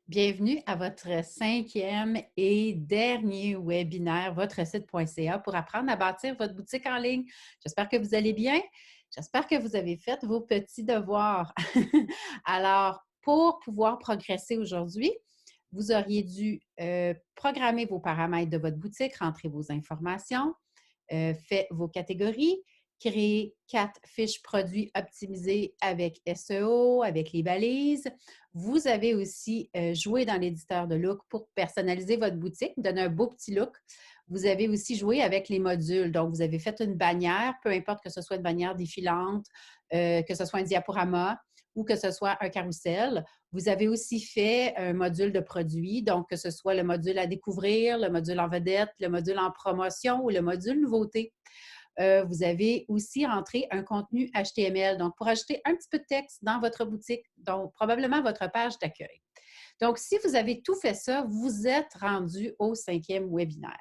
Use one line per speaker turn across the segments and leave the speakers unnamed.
Bienvenue à votre cinquième et dernier webinaire, votresite.ca, pour apprendre à bâtir votre boutique en ligne. J'espère que vous allez bien. J'espère que vous avez fait vos petits devoirs. Alors, pour pouvoir progresser aujourd'hui, vous auriez dû programmer vos paramètres de votre boutique, rentrer vos informations, fait vos catégories, créer 4 fiches produits optimisées avec SEO, avec les balises. Vous avez aussi joué dans l'éditeur de look pour personnaliser votre boutique, donner un beau petit look. Vous avez aussi joué avec les modules. Donc, vous avez fait une bannière, peu importe que ce soit une bannière défilante, que ce soit un diaporama ou que ce soit un carrousel. Vous avez aussi fait un module de produits, donc que ce soit le module à découvrir, le module en vedette, le module en promotion ou le module nouveauté. Vous avez aussi rentré un contenu HTML, donc pour ajouter un petit peu de texte dans votre boutique, donc probablement votre page d'accueil. Donc, si vous avez tout fait ça, vous êtes rendu au cinquième webinaire.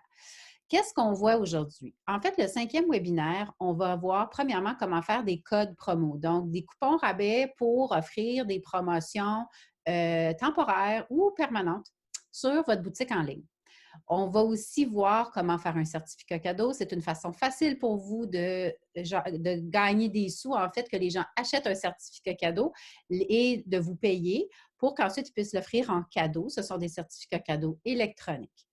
Qu'est-ce qu'on voit aujourd'hui? En fait, le cinquième webinaire, on va voir premièrement comment faire des codes promo, donc des coupons rabais pour offrir des promotions temporaires ou permanentes sur votre boutique en ligne. On va aussi voir comment faire un certificat cadeau. C'est une façon facile pour vous de gagner des sous, en fait, que les gens achètent un certificat cadeau et de vous payer pour qu'ensuite ils puissent l'offrir en cadeau. Ce sont des certificats cadeaux électroniques.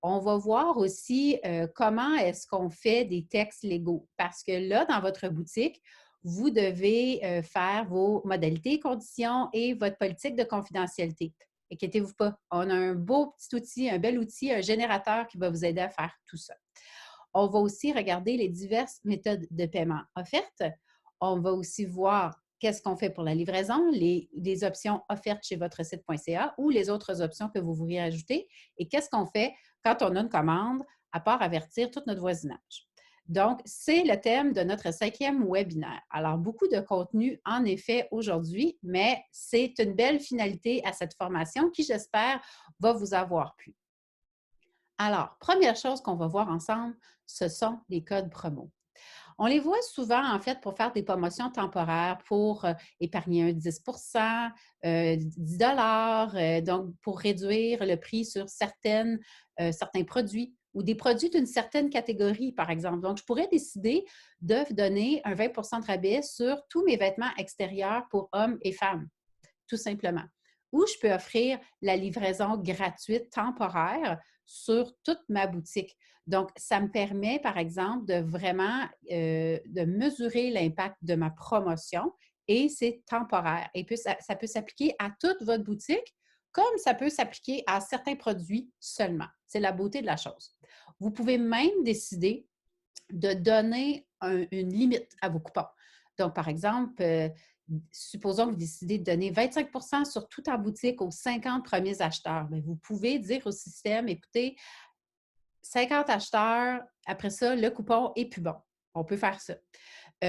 On va voir aussi comment est-ce qu'on fait des textes légaux. Parce que là, dans votre boutique, vous devez faire vos modalités, conditions et votre politique de confidentialité. Inquiétez-vous pas, on a un beau petit outil, un bel outil, un générateur qui va vous aider à faire tout ça. On va aussi regarder les diverses méthodes de paiement offertes. On va aussi voir qu'est-ce qu'on fait pour la livraison, les options offertes chez votre site.ca ou les autres options que vous voudriez ajouter et qu'est-ce qu'on fait quand on a une commande, à part avertir tout notre voisinage. Donc, c'est le thème de notre cinquième webinaire. Alors, beaucoup de contenu, en effet, aujourd'hui, mais c'est une belle finalité à cette formation qui, j'espère, va vous avoir plu. Alors, première chose qu'on va voir ensemble, ce sont les codes promo. On les voit souvent, en fait, pour faire des promotions temporaires, pour épargner un 10 10 donc pour réduire le prix sur certains produits ou des produits d'une certaine catégorie, par exemple. Donc, je pourrais décider de donner un 20 de rabais sur tous mes vêtements extérieurs pour hommes et femmes, tout simplement. Ou je peux offrir la livraison gratuite temporaire sur toute ma boutique. Donc, ça me permet, par exemple, de vraiment de mesurer l'impact de ma promotion et c'est temporaire. Et puis, ça peut s'appliquer à toute votre boutique comme ça peut s'appliquer à certains produits seulement. C'est la beauté de la chose. Vous pouvez même décider de donner une limite à vos coupons. Donc, par exemple, supposons que vous décidez de donner 25 sur tout en boutique aux 50 premiers acheteurs. Bien, vous pouvez dire au système, écoutez, 50 acheteurs, après ça, le coupon est plus bon. On peut faire ça.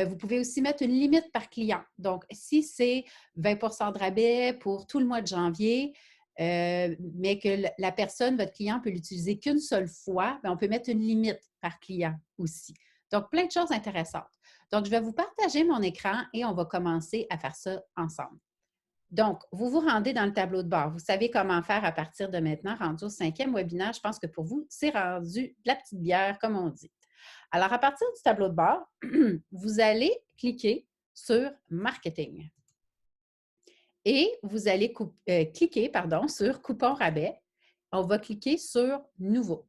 Vous pouvez aussi mettre une limite par client. Donc, si c'est 20 de rabais pour tout le mois de janvier, mais que la personne, votre client, peut l'utiliser qu'une seule fois, bien, on peut mettre une limite par client aussi. Donc, plein de choses intéressantes. Donc, je vais vous partager mon écran et on va commencer à faire ça ensemble. Donc, vous vous rendez dans le tableau de bord. Vous savez comment faire à partir de maintenant, rendu au cinquième webinaire. Je pense que pour vous, c'est rendu de la petite bière, comme on dit. Alors, à partir du tableau de bord, vous allez cliquer sur Marketing et vous allez cliquer sur Coupon rabais. On va cliquer sur Nouveau.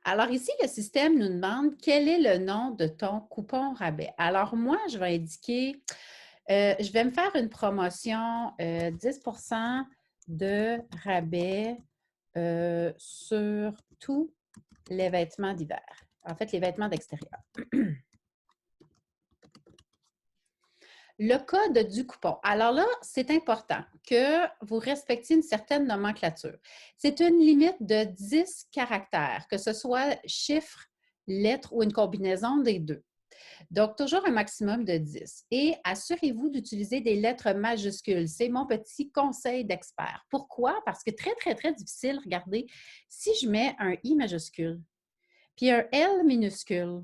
Alors ici, le système nous demande quel est le nom de ton coupon rabais. Alors moi, je vais indiquer, je vais me faire une promotion 10 de rabais sur tous les vêtements d'hiver. En fait, les vêtements d'extérieur. Le code du coupon. Alors là, c'est important que vous respectiez une certaine nomenclature. C'est une limite de 10 caractères, que ce soit chiffre, lettre ou une combinaison des deux. Donc, toujours un maximum de 10. Et assurez-vous d'utiliser des lettres majuscules. C'est mon petit conseil d'expert. Pourquoi? Parce que très, très, très difficile, regardez, si je mets un I majuscule, puis un L minuscule,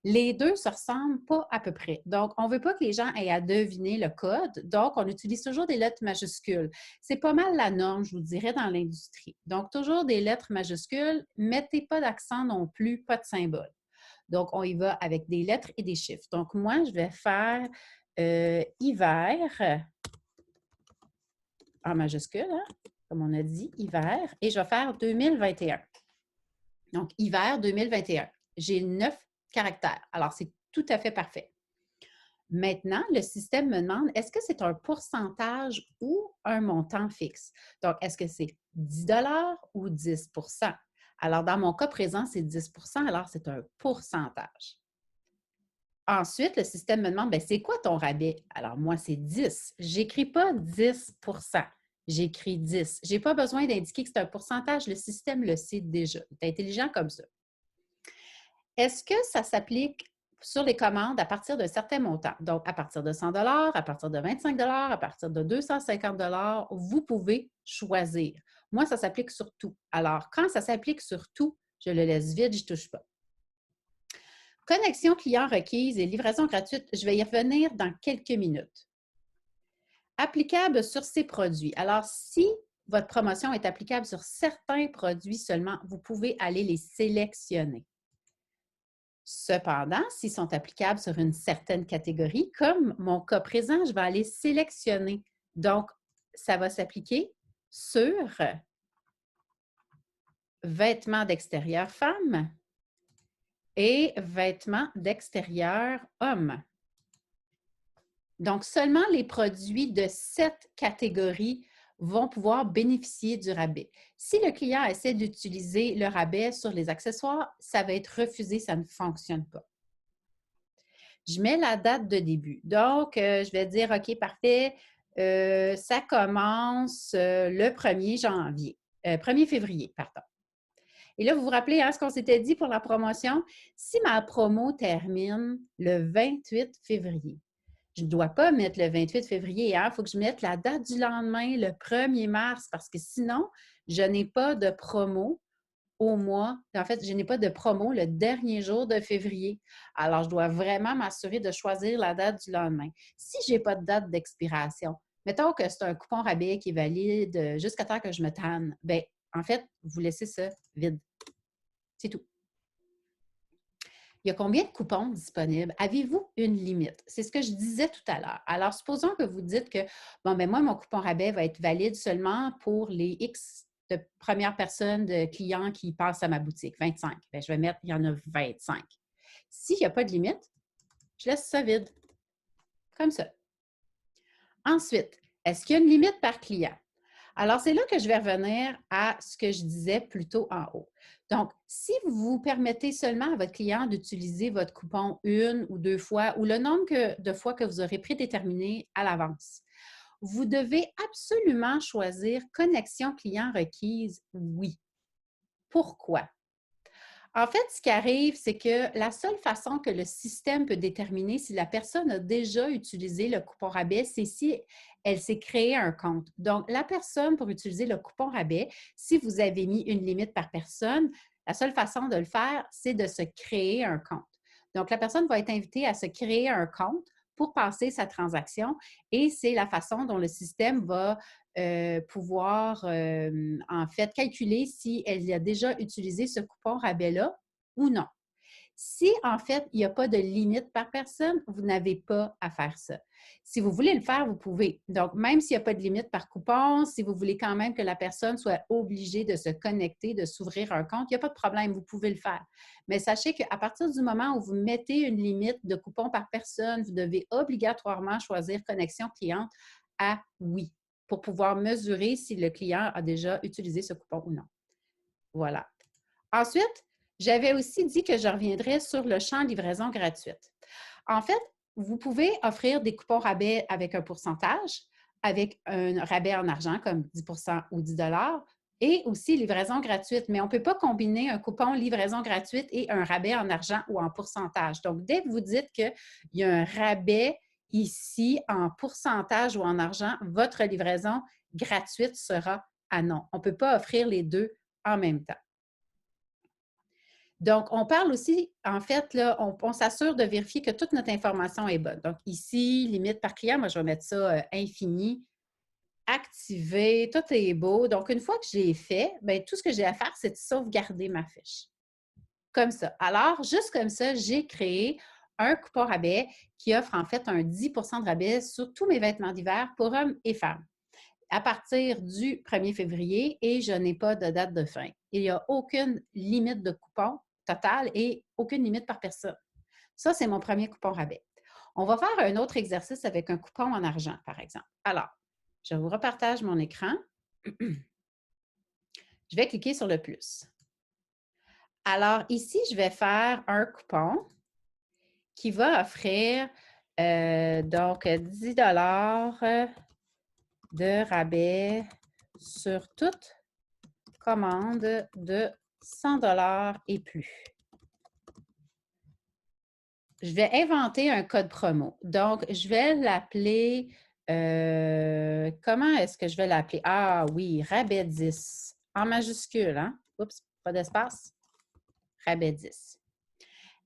Les deux ne se ressemblent pas à peu près. Donc, on ne veut pas que les gens aient à deviner le code. Donc, on utilise toujours des lettres majuscules. C'est pas mal la norme, je vous dirais, dans l'industrie. Donc, toujours des lettres majuscules. Mettez pas d'accent non plus, pas de symbole. Donc, on y va avec des lettres et des chiffres. Donc, moi, je vais faire hiver en majuscule, hein, comme on a dit, hiver, et je vais faire 2021. Donc, hiver 2021. J'ai 9 caractères. Alors, c'est tout à fait parfait. Maintenant, le système me demande, est-ce que c'est un pourcentage ou un montant fixe? Donc, est-ce que c'est 10 ou 10 Alors, dans mon cas présent, c'est 10 alors c'est un pourcentage. Ensuite, le système me demande, bien, c'est quoi ton rabais? Alors, moi, c'est 10. Je n'écris pas 10 j'écris 10. Je n'ai pas besoin d'indiquer que c'est un pourcentage, le système le sait déjà. Il est intelligent comme ça. Est-ce que ça s'applique sur les commandes à partir d'un certain montant? Donc, à partir de 100 à partir de 25 à partir de 250 vous pouvez choisir. Moi, ça s'applique sur tout. Alors, quand ça s'applique sur tout, je le laisse vide, je ne touche pas. Connexion client requise et livraison gratuite, je vais y revenir dans quelques minutes. Applicable sur ces produits. Alors, si votre promotion est applicable sur certains produits seulement, vous pouvez aller les sélectionner. Cependant, s'ils sont applicables sur une certaine catégorie, comme mon cas présent, je vais aller sélectionner. Donc, ça va s'appliquer sur vêtements d'extérieur femmes et vêtements d'extérieur hommes. Donc, seulement les produits de cette catégorie vont pouvoir bénéficier du rabais. Si le client essaie d'utiliser le rabais sur les accessoires, ça va être refusé, ça ne fonctionne pas. Je mets la date de début. Donc, je vais dire, OK, parfait, ça commence le 1er janvier, 1er février, pardon. Et là, vous vous rappelez ce qu'on s'était dit pour la promotion? Si ma promo termine le 28 février, je ne dois pas mettre le 28 février, il faut que je mette la date du lendemain, le 1er mars, parce que sinon, je n'ai pas de promo au mois. En fait, je n'ai pas de promo le dernier jour de février. Alors, je dois vraiment m'assurer de choisir la date du lendemain. Si je n'ai pas de date d'expiration, mettons que c'est un coupon rabais qui est valide jusqu'à temps que je me tanne, bien, en fait, vous laissez ça vide. C'est tout. Il y a combien de coupons disponibles? Avez-vous une limite? C'est ce que je disais tout à l'heure. Alors, supposons que vous dites que, bon, bien, moi, mon coupon rabais va être valide seulement pour les X de premières personnes, de clients qui passent à ma boutique, 25. Bien, je vais mettre, il y en a 25. S'il n'y a pas de limite, je laisse ça vide, comme ça. Ensuite, est-ce qu'il y a une limite par client? Alors, c'est là que je vais revenir à ce que je disais plus tôt en haut. Donc, si vous permettez seulement à votre client d'utiliser votre coupon une ou deux fois ou le nombre de fois que vous aurez prédéterminé à l'avance, vous devez absolument choisir connexion client requise, oui. Pourquoi? En fait, ce qui arrive, c'est que la seule façon que le système peut déterminer si la personne a déjà utilisé le coupon rabais, c'est si elle s'est créé un compte. Donc, la personne, pour utiliser le coupon rabais, si vous avez mis une limite par personne, la seule façon de le faire, c'est de se créer un compte. Donc, la personne va être invitée à se créer un compte pour passer sa transaction et c'est la façon dont le système va pouvoir, en fait, calculer si elle a déjà utilisé ce coupon rabais-là ou non. Si, en fait, il n'y a pas de limite par personne, vous n'avez pas à faire ça. Si vous voulez le faire, vous pouvez. Donc, même s'il n'y a pas de limite par coupon, si vous voulez quand même que la personne soit obligée de se connecter, de s'ouvrir un compte, il n'y a pas de problème, vous pouvez le faire. Mais sachez qu'à partir du moment où vous mettez une limite de coupons par personne, vous devez obligatoirement choisir connexion cliente à oui pour pouvoir mesurer si le client a déjà utilisé ce coupon ou non. Voilà. Ensuite, j'avais aussi dit que je reviendrais sur le champ livraison gratuite. En fait, vous pouvez offrir des coupons rabais avec un pourcentage, avec un rabais en argent comme 10 ou 10 et aussi livraison gratuite. Mais on ne peut pas combiner un coupon livraison gratuite et un rabais en argent ou en pourcentage. Donc, dès que vous dites qu'il y a un rabais ici en pourcentage ou en argent, votre livraison gratuite sera à non. On ne peut pas offrir les deux en même temps. Donc, on parle aussi, en fait, là, on s'assure de vérifier que toute notre information est bonne. Donc, ici, limite par client, moi, je vais mettre ça infini, activé, tout est beau. Donc, une fois que j'ai fait, bien, tout ce que j'ai à faire, c'est de sauvegarder ma fiche. Comme ça. Alors, juste comme ça, j'ai créé un coupon rabais qui offre en fait un 10 de rabais sur tous mes vêtements d'hiver pour hommes et femmes à partir du 1er février et je n'ai pas de date de fin. Il n'y a aucune limite de coupon total et aucune limite par personne. Ça, c'est mon premier coupon rabais. On va faire un autre exercice avec un coupon en argent, par exemple. Alors, je vous repartage mon écran. Je vais cliquer sur le plus. Alors, ici, je vais faire un coupon qui va offrir donc 10 de rabais sur toute commande de 100 et plus. Je vais inventer un code promo. Donc, je vais l'appeler, comment est-ce que je vais l'appeler? Ah oui, rabais 10, en majuscule, hein? Oups, pas d'espace. Rabais 10.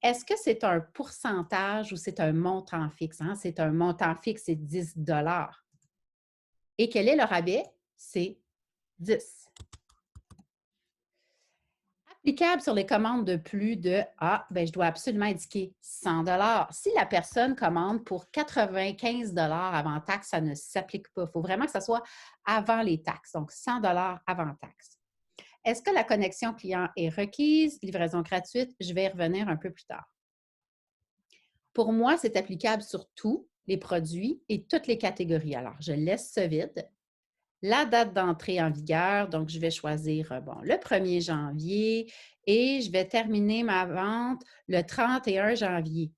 Est-ce que c'est un pourcentage ou c'est un montant fixe? Hein? C'est un montant fixe, c'est 10 $. Et quel est le rabais? C'est 10. Applicable sur les commandes de plus de bien, je dois absolument indiquer 100 $. Si la personne commande pour 95 $ avant taxe, ça ne s'applique pas. Il faut vraiment que ça soit avant les taxes, donc 100 $ avant taxe. Est-ce que la connexion client est requise? Livraison gratuite, je vais y revenir un peu plus tard. Pour moi, c'est applicable sur tous les produits et toutes les catégories. Alors, je laisse ce vide. La date d'entrée en vigueur, donc je vais choisir bon, le 1er janvier et je vais terminer ma vente le 31 janvier.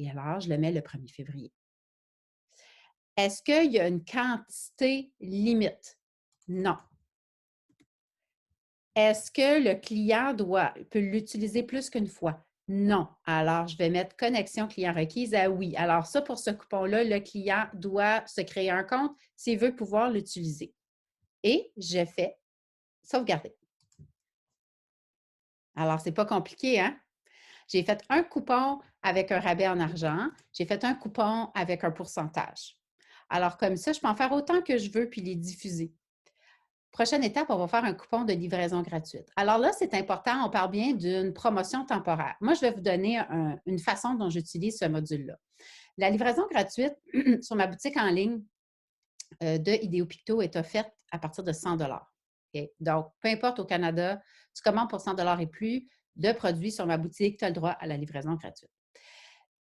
Et alors, je le mets le 1er février. Est-ce qu'il y a une quantité limite? Non. Est-ce que le client peut l'utiliser plus qu'une fois? Non. Alors, je vais mettre connexion client requise à oui. Alors, ça, pour ce coupon-là, le client doit se créer un compte s'il veut pouvoir l'utiliser. Et je fais sauvegarder. Alors, ce n'est pas compliqué, hein? J'ai fait un coupon avec un rabais en argent. J'ai fait un coupon avec un pourcentage. Alors, comme ça, je peux en faire autant que je veux puis les diffuser. Prochaine étape, on va faire un coupon de livraison gratuite. Alors là, c'est important, on parle bien d'une promotion temporaire. Moi, je vais vous donner une façon dont j'utilise ce module-là. La livraison gratuite sur ma boutique en ligne de Idéo Picto est offerte à partir de 100 $. Okay? Donc, peu importe au Canada, tu commandes pour 100 $ et plus de produits sur ma boutique, tu as le droit à la livraison gratuite.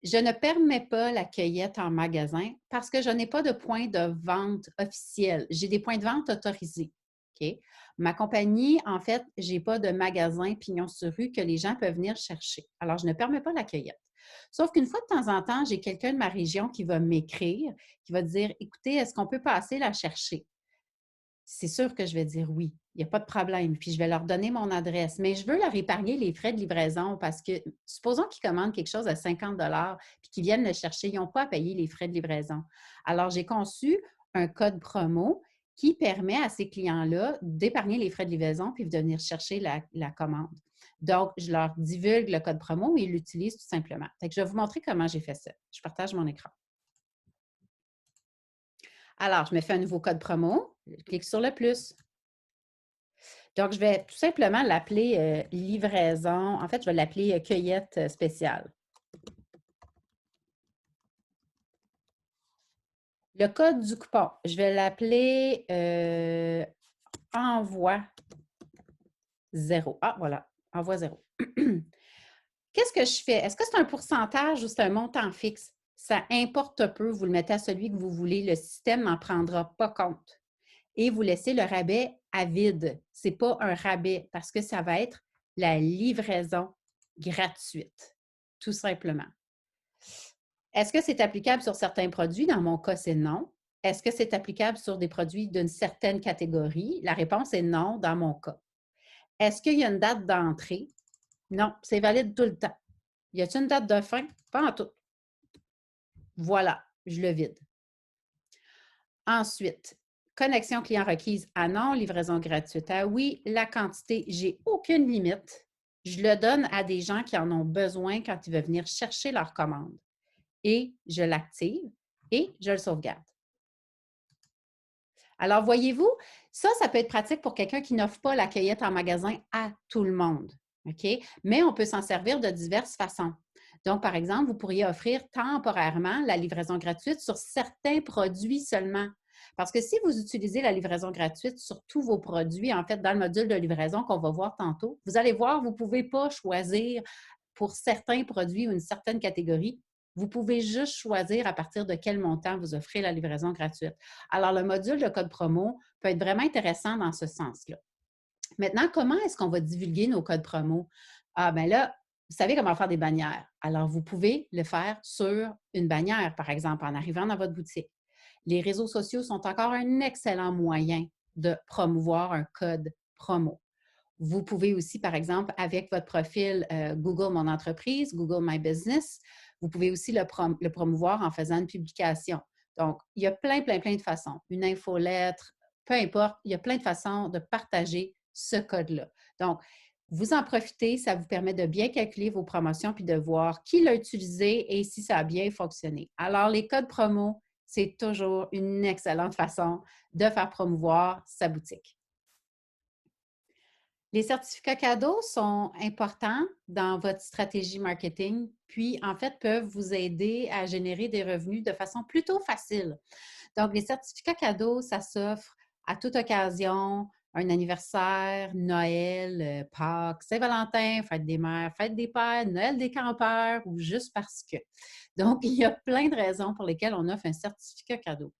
Je ne permets pas la cueillette en magasin parce que je n'ai pas de point de vente officiel. J'ai des points de vente autorisés. Okay? Ma compagnie, en fait, je n'ai pas de magasin pignon sur rue que les gens peuvent venir chercher. Alors, je ne permets pas la cueillette. Sauf qu'une fois de temps en temps, j'ai quelqu'un de ma région qui va m'écrire, qui va dire, écoutez, est-ce qu'on peut passer la chercher? C'est sûr que je vais dire oui, il n'y a pas de problème. Puis je vais leur donner mon adresse. Mais je veux leur épargner les frais de livraison parce que, supposons qu'ils commandent quelque chose à 50 puis qu'ils viennent le chercher, ils n'ont pas à payer les frais de livraison. Alors, j'ai conçu un code promo qui permet à ces clients-là d'épargner les frais de livraison puis de venir chercher la commande. Donc, je leur divulgue le code promo et ils l'utilisent tout simplement. Fait que je vais vous montrer comment j'ai fait ça. Je partage mon écran. Alors, je me fais un nouveau code promo. Je clique sur le plus. Donc, je vais tout simplement l'appeler livraison. En fait, je vais l'appeler cueillette spéciale. Le code du coupon, je vais l'appeler envoi 0. Ah, voilà, envoi 0. Qu'est-ce que je fais? Est-ce que c'est un pourcentage ou c'est un montant fixe? Ça importe peu. Vous le mettez à celui que vous voulez. Le système n'en prendra pas compte. Et vous laissez le rabais à vide. Ce n'est pas un rabais parce que ça va être la livraison gratuite, tout simplement. Est-ce que c'est applicable sur certains produits? Dans mon cas, c'est non. Est-ce que c'est applicable sur des produits d'une certaine catégorie? La réponse est non dans mon cas. Est-ce qu'il y a une date d'entrée? Non, c'est valide tout le temps. Y a-t-il une date de fin? Pas en tout. Voilà, je le vide. Ensuite, connexion client requise à non, livraison gratuite à oui. La quantité, j'ai aucune limite. je le donne à des gens qui en ont besoin quand ils veulent venir chercher leur commande. Et je l'active et je le sauvegarde. Alors, voyez-vous, ça peut être pratique pour quelqu'un qui n'offre pas la cueillette en magasin à tout le monde. OK? Mais on peut s'en servir de diverses façons. Donc, par exemple, vous pourriez offrir temporairement la livraison gratuite sur certains produits seulement. Parce que si vous utilisez la livraison gratuite sur tous vos produits, en fait, dans le module de livraison qu'on va voir tantôt, vous allez voir, vous ne pouvez pas choisir pour certains produits ou une certaine catégorie. Vous pouvez juste choisir à partir de quel montant vous offrez la livraison gratuite. Alors, le module de code promo peut être vraiment intéressant dans ce sens-là. Maintenant, comment est-ce qu'on va divulguer nos codes promo? Ah, bien là, vous savez comment faire des bannières. Alors, vous pouvez le faire sur une bannière, par exemple, en arrivant dans votre boutique. Les réseaux sociaux sont encore un excellent moyen de promouvoir un code promo. Vous pouvez aussi, par exemple, avec votre profil Google Mon Entreprise, Google My Business, vous pouvez aussi le promouvoir en faisant une publication. Donc, il y a plein de façons. Une infolettre, peu importe, il y a plein de façons de partager ce code-là. Donc, vous en profitez, ça vous permet de bien calculer vos promotions puis de voir qui l'a utilisé et si ça a bien fonctionné. Alors, les codes promo, c'est toujours une excellente façon de faire promouvoir sa boutique. Les certificats cadeaux sont importants dans votre stratégie marketing, puis en fait peuvent vous aider à générer des revenus de façon plutôt facile. Donc, les certificats cadeaux, ça s'offre à toute occasion, un anniversaire, Noël, Pâques, Saint-Valentin, fête des mères, fête des pères, Noël des campeurs ou juste parce que. Donc, il y a plein de raisons pour lesquelles on offre un certificat cadeau.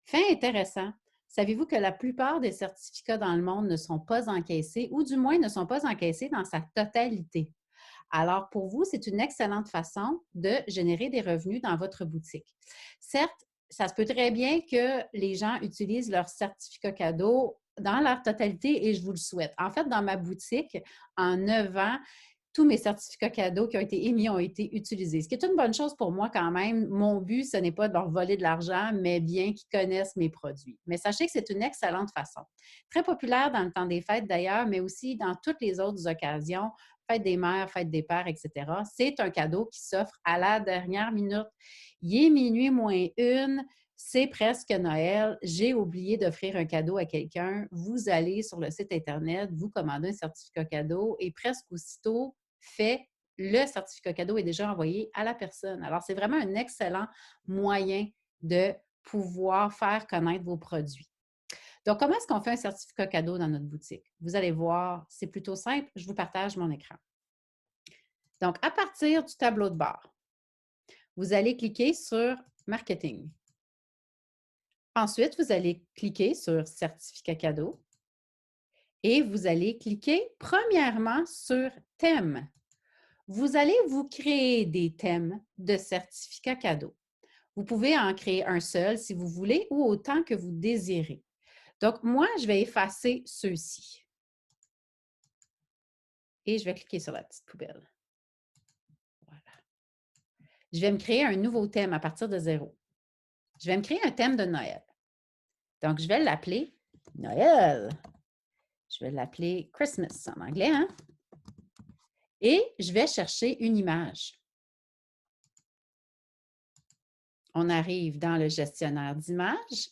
Fait intéressant, savez-vous que la plupart des certificats dans le monde ne sont pas encaissés ou du moins ne sont pas encaissés dans sa totalité? Alors, pour vous, c'est une excellente façon de générer des revenus dans votre boutique. Certes, ça se peut très bien que les gens utilisent leur certificat cadeau dans leur totalité et je vous le souhaite. En fait, dans ma boutique, en 9 ans, tous mes certificats cadeaux qui ont été émis ont été utilisés, ce qui est une bonne chose pour moi quand même. Mon but, ce n'est pas de leur voler de l'argent, mais bien qu'ils connaissent mes produits. Mais sachez que c'est une excellente façon. Très populaire dans le temps des fêtes d'ailleurs, mais aussi dans toutes les autres occasions, fête des mères, fête des pères, etc. C'est un cadeau qui s'offre à la dernière minute. Il est minuit moins une, c'est presque Noël, j'ai oublié d'offrir un cadeau à quelqu'un. Vous allez sur le site Internet, vous commandez un certificat cadeau et presque aussitôt, fait, le certificat cadeau est déjà envoyé à la personne. Alors, c'est vraiment un excellent moyen de pouvoir faire connaître vos produits. Donc, comment est-ce qu'on fait un certificat cadeau dans notre boutique? Vous allez voir, c'est plutôt simple. Je vous partage mon écran. Donc, à partir du tableau de bord, vous allez cliquer sur Marketing. Ensuite, vous allez cliquer sur Certificat cadeau et vous allez cliquer premièrement sur Thème. Vous allez vous créer des thèmes de certificats cadeaux. Vous pouvez en créer un seul si vous voulez ou autant que vous désirez. Donc, moi, je vais effacer ceux-ci. Et je vais cliquer sur la petite poubelle. Voilà. Je vais me créer un nouveau thème à partir de 0. Je vais me créer un thème de Noël. Donc, je vais l'appeler Noël. Je vais l'appeler Christmas en anglais, hein? Et je vais chercher une image. On arrive dans le gestionnaire d'images.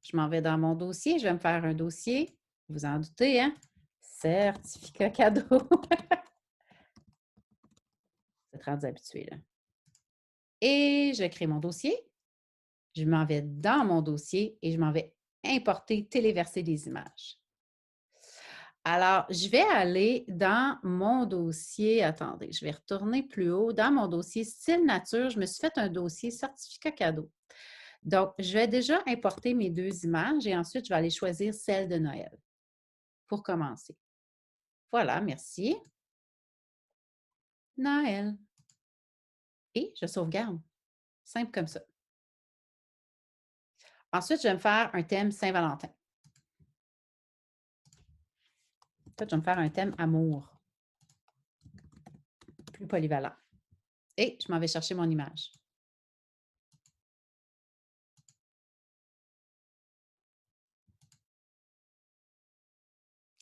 Je m'en vais dans mon dossier. Je vais me faire un dossier. Vous en doutez, hein? Certificat cadeau. Vous êtes rendu habitué, là. Et je crée mon dossier. Je m'en vais dans mon dossier et je m'en vais importer, téléverser des images. Alors, je vais aller dans mon dossier. Attendez, je vais retourner plus haut. Dans mon dossier style nature, je me suis fait un dossier certificat cadeau. Donc, je vais déjà importer mes 2 images et ensuite, je vais aller choisir celle de Noël pour commencer. Voilà, merci. Noël. Et je sauvegarde. Simple comme ça. Ensuite, je vais me faire un thème Saint-Valentin. En fait, je vais me faire un thème amour. Plus polyvalent. Et je m'en vais chercher mon image.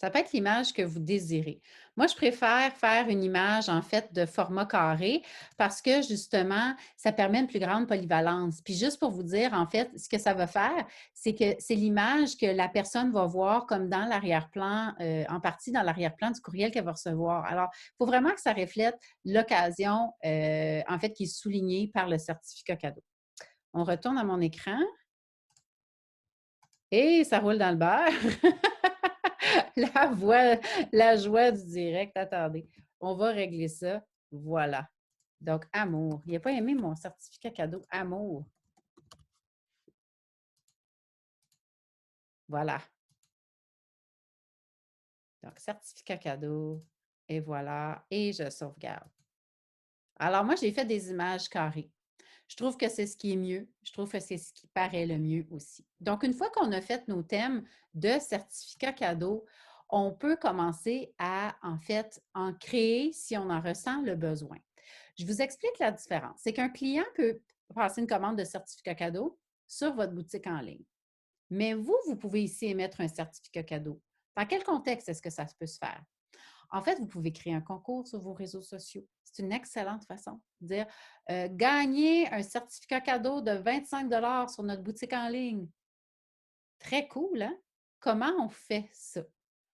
Ça peut être l'image que vous désirez. Moi, je préfère faire une image, en fait, de format carré parce que, justement, ça permet une plus grande polyvalence. Puis juste pour vous dire, en fait, ce que ça va faire, c'est que c'est l'image que la personne va voir comme dans l'arrière-plan, en partie dans l'arrière-plan du courriel qu'elle va recevoir. Alors, il faut vraiment que ça reflète l'occasion, en fait, qui est soulignée par le certificat cadeau. On retourne à mon écran et ça roule dans le beurre. La voix, la joie du direct. Attendez, on va régler ça. Voilà. Donc, amour. Il n'a pas aimé mon certificat cadeau. Amour. Voilà. Donc, certificat cadeau. Et voilà. Et je sauvegarde. Alors, moi, j'ai fait des images carrées. Je trouve que c'est ce qui est mieux. Je trouve que c'est ce qui paraît le mieux aussi. Donc, une fois qu'on a fait nos thèmes de certificat cadeau, on peut commencer à, en fait, en créer si on en ressent le besoin. Je vous explique la différence. C'est qu'un client peut passer une commande de certificat cadeau sur votre boutique en ligne. Mais vous, vous pouvez ici émettre un certificat cadeau. Dans quel contexte est-ce que ça peut se faire? En fait, vous pouvez créer un concours sur vos réseaux sociaux. C'est une excellente façon de dire gagner un certificat cadeau de 25 sur notre boutique en ligne. Très cool, hein? Comment on fait ça?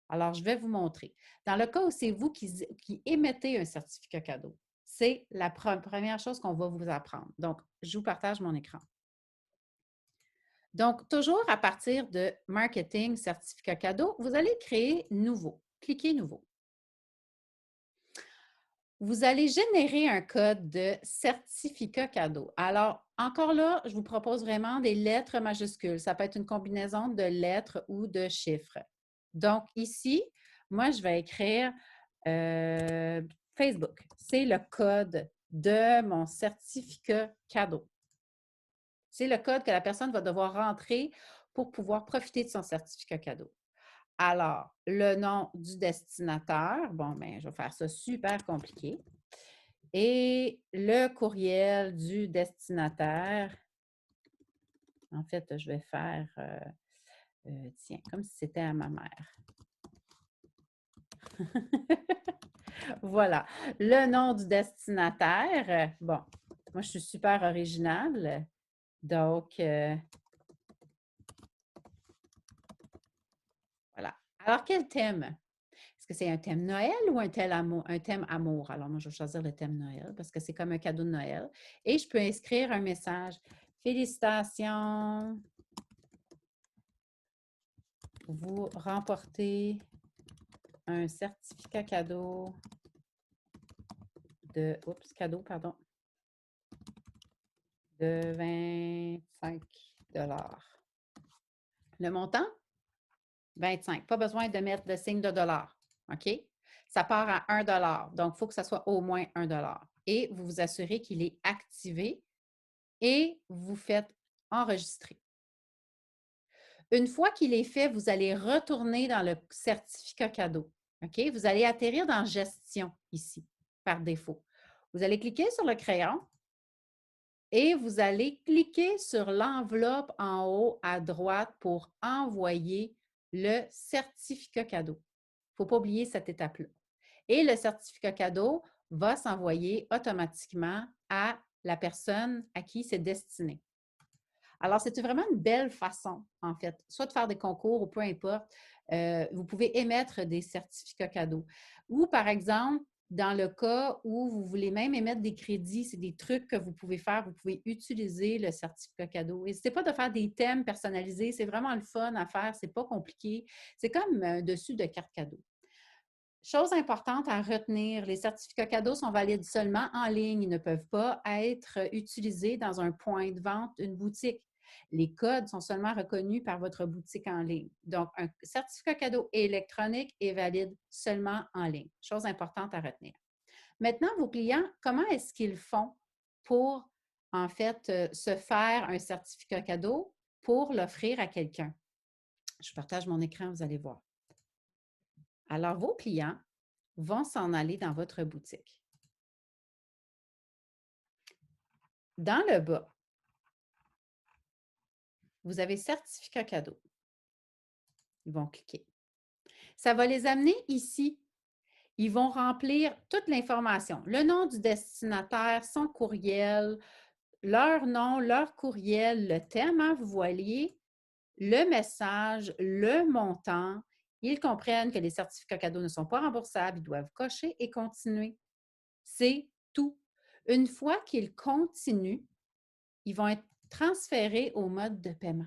Alors, je vais vous montrer. Dans le cas où c'est vous qui émettez un certificat cadeau, c'est la première chose qu'on va vous apprendre. Donc, je vous partage mon écran. Donc, toujours à partir de marketing, certificat cadeau, vous allez créer nouveau. Cliquez nouveau. Vous allez générer un code de certificat cadeau. Alors, encore là, je vous propose vraiment des lettres majuscules. Ça peut être une combinaison de lettres ou de chiffres. Donc, ici, moi, je vais écrire Facebook. C'est le code de mon certificat cadeau. C'est le code que la personne va devoir rentrer pour pouvoir profiter de son certificat cadeau. Alors, le nom du destinataire, bon, bien, je vais faire ça super compliqué. Et le courriel du destinataire, en fait, je vais faire, tiens, comme si c'était à ma mère. Voilà, le nom du destinataire. Bon, moi, je suis super originale. Donc, voilà. Alors, quel thème? Est-ce que c'est un thème Noël ou un thème amour? Alors, moi, je vais choisir le thème Noël parce que c'est comme un cadeau de Noël. Et je peux inscrire un message. Félicitations, vous remportez un certificat cadeau cadeau, pardon, de 25 Le montant? 25. Pas besoin de mettre de signe de dollar. OK? Ça part à 1 Donc, il faut que ça soit au moins 1 Et vous vous assurez qu'il est activé et vous faites enregistrer. Une fois qu'il est fait, vous allez retourner dans le certificat cadeau. OK? Vous allez atterrir dans Gestion ici, par défaut. Vous allez cliquer sur le crayon et vous allez cliquer sur l'enveloppe en haut à droite pour envoyer le certificat cadeau. Il ne faut pas oublier cette étape-là. Et le certificat cadeau va s'envoyer automatiquement à la personne à qui c'est destiné. Alors, c'est vraiment une belle façon, en fait, soit de faire des concours ou peu importe. Vous pouvez émettre des certificats cadeaux. Ou, par exemple, dans le cas où vous voulez même émettre des crédits, c'est des trucs que vous pouvez faire, vous pouvez utiliser le certificat cadeau. N'hésitez pas de faire des thèmes personnalisés, c'est vraiment le fun à faire, c'est pas compliqué. C'est comme un dessus de carte cadeau. Chose importante à retenir, les certificats cadeaux sont valides seulement en ligne. Ils ne peuvent pas être utilisés dans un point de vente, une boutique. Les codes sont seulement reconnus par votre boutique en ligne. Donc, un certificat cadeau électronique est valide seulement en ligne. Chose importante à retenir. Maintenant, vos clients, comment est-ce qu'ils font pour, en fait, se faire un certificat cadeau pour l'offrir à quelqu'un? Je partage mon écran, vous allez voir. Alors, vos clients vont s'en aller dans votre boutique. Dans le bas, vous avez certificat cadeau. Ils vont cliquer. Ça va les amener ici. Ils vont remplir toute l'information, le nom du destinataire, son courriel, leur nom, leur courriel, le thème, hein, vous voyez, le message, le montant. Ils comprennent que les certificats cadeaux ne sont pas remboursables, ils doivent cocher et continuer. C'est tout. Une fois qu'ils continuent, ils vont être transférés au mode de paiement.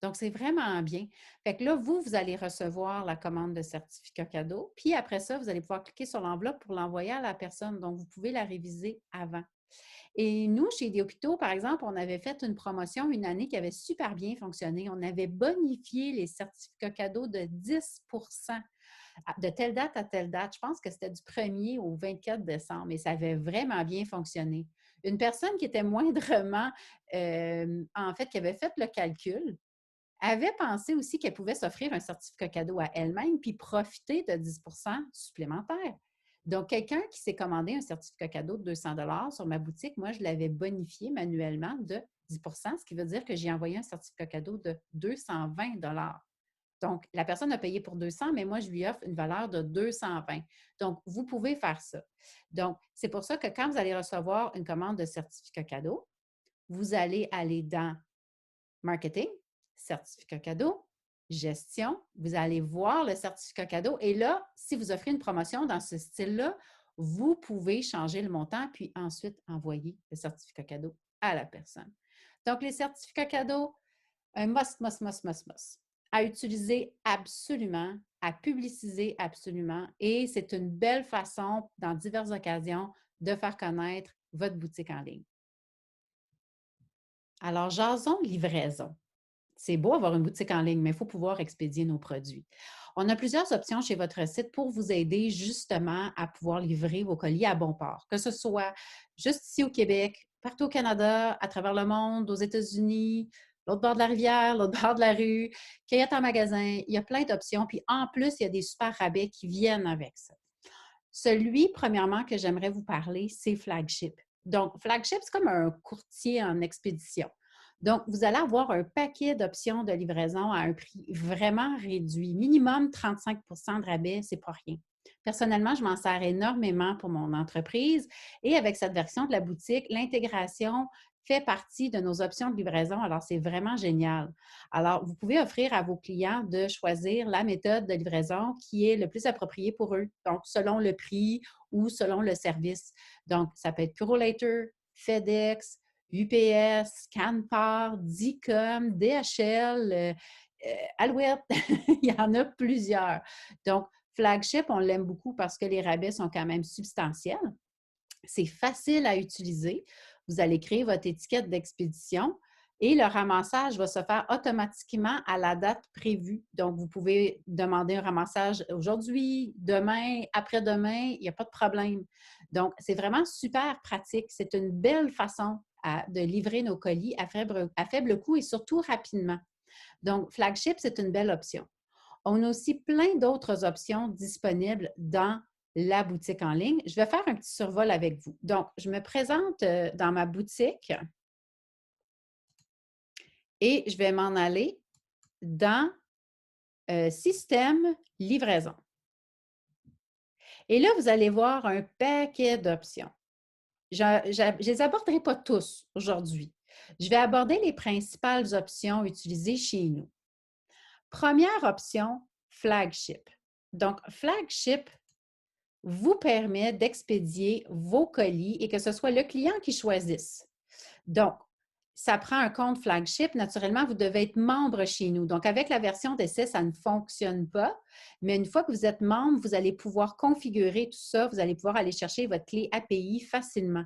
Donc, c'est vraiment bien. Fait que là, vous allez recevoir la commande de certificat cadeau, puis après ça, vous allez pouvoir cliquer sur l'enveloppe pour l'envoyer à la personne. Donc, vous pouvez la réviser avant. Et nous, chez des hôpitaux, par exemple, on avait fait une promotion une année qui avait super bien fonctionné. On avait bonifié les certificats cadeaux de 10 de telle date à telle date. Je pense que c'était du 1er au 24 décembre, et ça avait vraiment bien fonctionné. Une personne qui était moindrement, en fait, qui avait fait le calcul, avait pensé aussi qu'elle pouvait s'offrir un certificat cadeau à elle-même puis profiter de 10 supplémentaires. Donc, quelqu'un qui s'est commandé un certificat cadeau de 200 sur ma boutique, moi, je l'avais bonifié manuellement de 10 ce qui veut dire que j'ai envoyé un certificat cadeau de 220 Donc, la personne a payé pour 200, mais moi, je lui offre une valeur de 220. Donc, vous pouvez faire ça. Donc, c'est pour ça que quand vous allez recevoir une commande de certificat cadeau, vous allez aller dans marketing, certificat cadeau, gestion. Vous allez voir le certificat cadeau. Et là, si vous offrez une promotion dans ce style-là, vous pouvez changer le montant puis ensuite envoyer le certificat cadeau à la personne. Donc, les certificats cadeaux, un must, must, must, must, must. À utiliser absolument, à publiciser absolument. Et c'est une belle façon, dans diverses occasions, de faire connaître votre boutique en ligne. Alors, jason livraison. C'est beau avoir une boutique en ligne, mais il faut pouvoir expédier nos produits. On a plusieurs options chez votre site pour vous aider justement à pouvoir livrer vos colis à bon port, que ce soit juste ici au Québec, partout au Canada, à travers le monde, aux États-Unis, l'autre bord de la rivière, l'autre bord de la rue, cueillette en magasin. Il y a plein d'options. Puis en plus, il y a des super rabais qui viennent avec ça. Celui, premièrement, que j'aimerais vous parler, c'est Flagship. Donc, Flagship, c'est comme un courtier en expédition. Donc, vous allez avoir un paquet d'options de livraison à un prix vraiment réduit. Minimum 35 de rabais, c'est pas rien. Personnellement, je m'en sers énormément pour mon entreprise et avec cette version de la boutique, l'intégration fait partie de nos options de livraison. Alors, c'est vraiment génial. Alors, vous pouvez offrir à vos clients de choisir la méthode de livraison qui est le plus appropriée pour eux, donc selon le prix ou selon le service. Donc, ça peut être Purolator, FedEx, UPS, Canpar, Dicom, DHL, Alouette, il y en a plusieurs. Donc, Flagship, on l'aime beaucoup parce que les rabais sont quand même substantiels. C'est facile à utiliser. Vous allez créer votre étiquette d'expédition et le ramassage va se faire automatiquement à la date prévue. Donc, vous pouvez demander un ramassage aujourd'hui, demain, après-demain, il n'y a pas de problème. Donc, c'est vraiment super pratique. C'est une belle façon de livrer nos colis à faible coût et surtout rapidement. Donc, Flagship, c'est une belle option. On a aussi plein d'autres options disponibles dans la boutique en ligne. Je vais faire un petit survol avec vous. Donc, je me présente dans ma boutique et je vais m'en aller dans Système livraison. Et là, vous allez voir un paquet d'options. Je ne les aborderai pas tous aujourd'hui. Je vais aborder les principales options utilisées chez nous. Première option, Flagship. Donc, Flagship vous permet d'expédier vos colis et que ce soit le client qui choisisse. Donc, ça prend un compte Flagship. Naturellement, vous devez être membre chez nous. Donc, avec la version d'essai, ça ne fonctionne pas. Mais une fois que vous êtes membre, vous allez pouvoir configurer tout ça. Vous allez pouvoir aller chercher votre clé API facilement.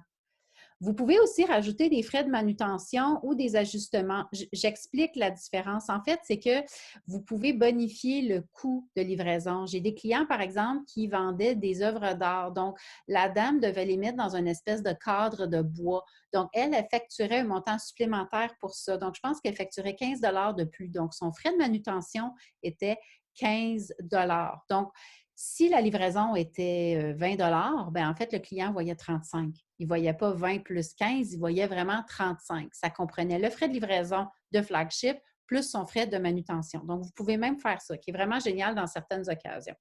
Vous pouvez aussi rajouter des frais de manutention ou des ajustements. J'explique la différence. En fait, c'est que vous pouvez bonifier le coût de livraison. J'ai des clients, par exemple, qui vendaient des œuvres d'art. Donc, la dame devait les mettre dans une espèce de cadre de bois. Donc, elle effectuerait un montant supplémentaire pour ça. Donc, je pense qu'elle effectuerait 15 de plus. Donc, son frais de manutention était 15 Donc, si la livraison était 20 bien, en fait, le client voyait 35. Il ne voyait pas 20 plus 15, il voyait vraiment 35. Ça comprenait le frais de livraison de Flagship plus son frais de manutention. Donc, vous pouvez même faire ça, qui est vraiment génial dans certaines occasions.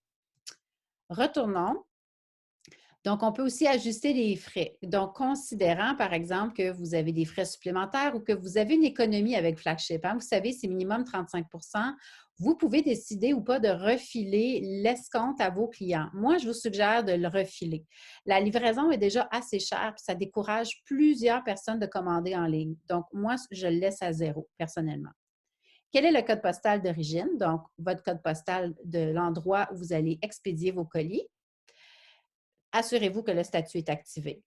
Retournons. Donc, on peut aussi ajuster les frais. Donc, considérant, par exemple, que vous avez des frais supplémentaires ou que vous avez une économie avec Flagship, hein, vous savez, c'est minimum 35 vous pouvez décider ou pas de refiler l'escompte à vos clients. Moi, je vous suggère de le refiler. La livraison est déjà assez chère, puis ça décourage plusieurs personnes de commander en ligne. Donc, moi, je le laisse à zéro, personnellement. Quel est le code postal d'origine? Donc, votre code postal de l'endroit où vous allez expédier vos colis. Assurez-vous que le statut est activé.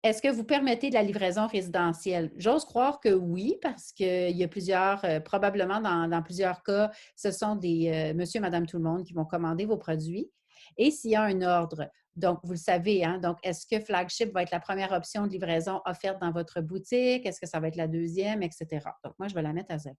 Est-ce que vous permettez de la livraison résidentielle? J'ose croire que oui, parce qu'il y a plusieurs, probablement dans plusieurs cas, ce sont des monsieur, madame, tout le monde qui vont commander vos produits. Et s'il y a un ordre, donc vous le savez, hein, donc est-ce que Flagship va être la première option de livraison offerte dans votre boutique? Est-ce que ça va être la deuxième, etc. Donc, moi, je vais la mettre à zéro.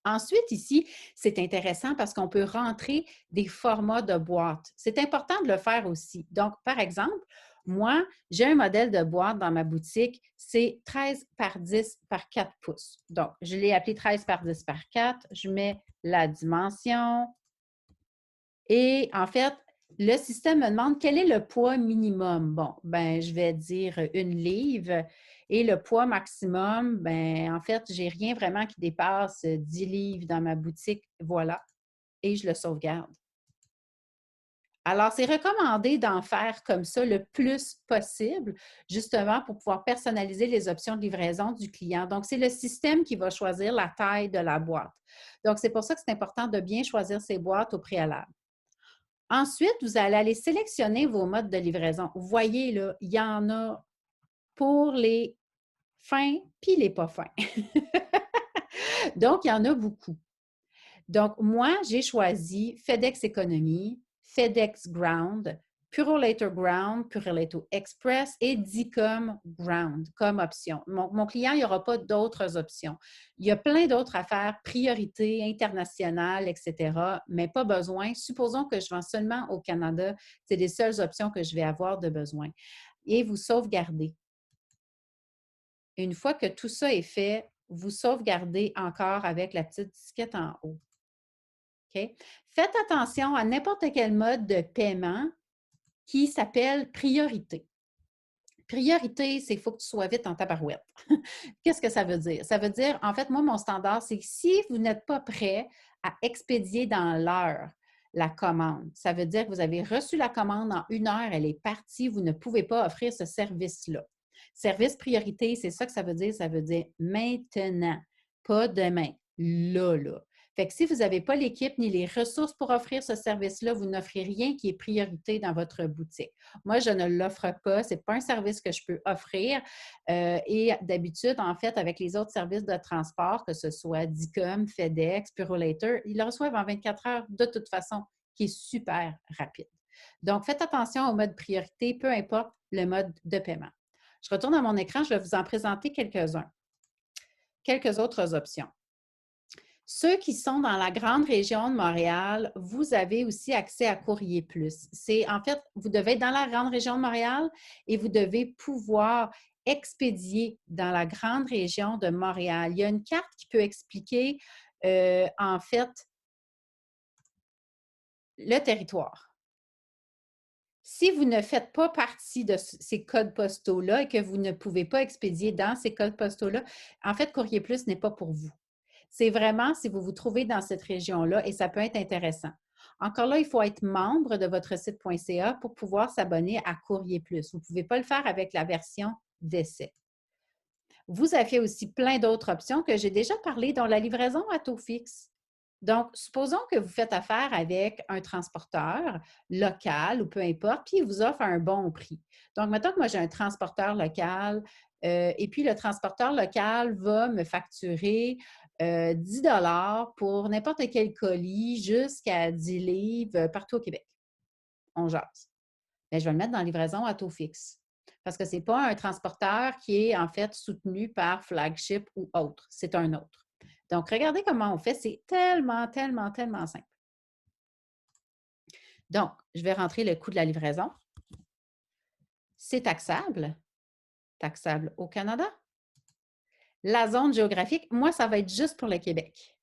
Ensuite, ici, c'est intéressant parce qu'on peut rentrer des formats de boîte. C'est important de le faire aussi. Donc, par exemple, moi, j'ai un modèle de boîte dans ma boutique, c'est 13 par 10 par 4 pouces. Donc, je l'ai appelé 13 par 10 par 4. Je mets la dimension et en fait, le système me demande quel est le poids minimum. Bon, ben, je vais dire 1 livre et le poids maximum, ben, en fait, je n'ai rien vraiment qui dépasse 10 livres dans ma boutique. Voilà. Et je le sauvegarde. Alors, c'est recommandé d'en faire comme ça le plus possible, justement pour pouvoir personnaliser les options de livraison du client. Donc, c'est le système qui va choisir la taille de la boîte. Donc, c'est pour ça que c'est important de bien choisir ses boîtes au préalable. Ensuite, vous allez aller sélectionner vos modes de livraison. Vous voyez, là, il y en a pour les fins puis les pas fins. Donc, il y en a beaucoup. Donc, moi, j'ai choisi FedEx Economy, FedEx Ground, Purolator Ground, Purolator Express et Dicom Ground comme option. Mon client, il n'y aura pas d'autres options. Il y a plein d'autres affaires, priorité internationale, etc., mais pas besoin. Supposons que je vends seulement au Canada, c'est les seules options que je vais avoir de besoin. Et vous sauvegardez. Une fois que tout ça est fait, vous sauvegardez encore avec la petite disquette en haut. Okay? Faites attention à n'importe quel mode de paiement qui s'appelle priorité. Priorité, c'est qu'il faut que tu sois vite en tabarouette. Qu'est-ce que ça veut dire? Ça veut dire, en fait, moi, mon standard, c'est que si vous n'êtes pas prêt à expédier dans l'heure la commande, ça veut dire que vous avez reçu la commande en 1 heure, elle est partie, vous ne pouvez pas offrir ce service-là. Service priorité, c'est ça que ça veut dire. Ça veut dire maintenant, pas demain, là, là. Fait que si vous n'avez pas l'équipe ni les ressources pour offrir ce service-là, vous n'offrez rien qui est priorité dans votre boutique. Moi, je ne l'offre pas. Ce n'est pas un service que je peux offrir. Et d'habitude, en fait, avec les autres services de transport, que ce soit Dicom, FedEx, Purolator, ils le reçoivent en 24 heures de toute façon, qui est super rapide. Donc, faites attention au mode priorité, peu importe le mode de paiement. Je retourne à mon écran, je vais vous en présenter quelques-uns. Quelques autres options. Ceux qui sont dans la grande région de Montréal, vous avez aussi accès à Courrier Plus. C'est en fait, vous devez être dans la grande région de Montréal et vous devez pouvoir expédier dans la grande région de Montréal. Il y a une carte qui peut expliquer en fait le territoire. Si vous ne faites pas partie de ces codes postaux-là et que vous ne pouvez pas expédier dans ces codes postaux-là, en fait, Courrier Plus n'est pas pour vous. C'est vraiment si vous vous trouvez dans cette région-là et ça peut être intéressant. Encore là, il faut être membre de votre site.ca pour pouvoir s'abonner à Courrier Plus. Vous ne pouvez pas le faire avec la version d'essai. Vous avez aussi plein d'autres options que j'ai déjà parlé, dont la livraison à taux fixe. Donc, supposons que vous faites affaire avec un transporteur local ou peu importe, puis il vous offre un bon prix. Donc, mettons que moi, j'ai un transporteur local et puis le transporteur local va me facturer 10 pour n'importe quel colis jusqu'à 10 livres partout au Québec. On jase. Bien, je vais le mettre dans la livraison à taux fixe. Parce que ce n'est pas un transporteur qui est en fait soutenu par Flagship ou autre. C'est un autre. Donc, regardez comment on fait. C'est tellement, tellement, tellement simple. Donc, je vais rentrer le coût de la livraison. C'est taxable. Taxable au Canada. La zone géographique, moi, ça va être juste pour le Québec.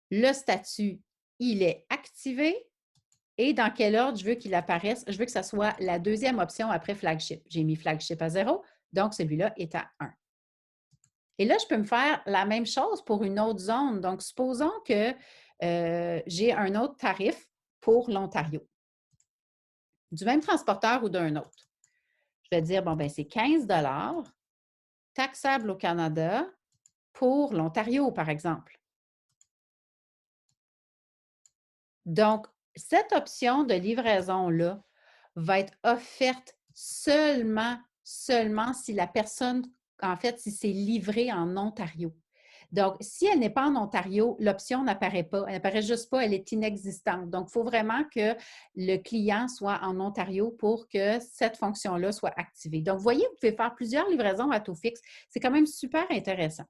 Le statut, il est activé. Et dans quel ordre je veux qu'il apparaisse? Je veux que ça soit la deuxième option après flagship. J'ai mis flagship à 0, donc celui-là est à 1. Et là, je peux me faire la même chose pour une autre zone. Donc, supposons que j'ai un autre tarif pour l'Ontario, du même transporteur ou d'un autre. Je vais dire, bon, ben c'est 15 taxable au Canada pour l'Ontario, par exemple. Donc, cette option de livraison-là va être offerte seulement si la personne, en fait, si c'est livré en Ontario. Donc, si elle n'est pas en Ontario, l'option n'apparaît pas. Elle n'apparaît juste pas, elle est inexistante. Donc, il faut vraiment que le client soit en Ontario pour que cette fonction-là soit activée. Donc, vous voyez, vous pouvez faire plusieurs livraisons à taux fixe. C'est quand même super intéressant.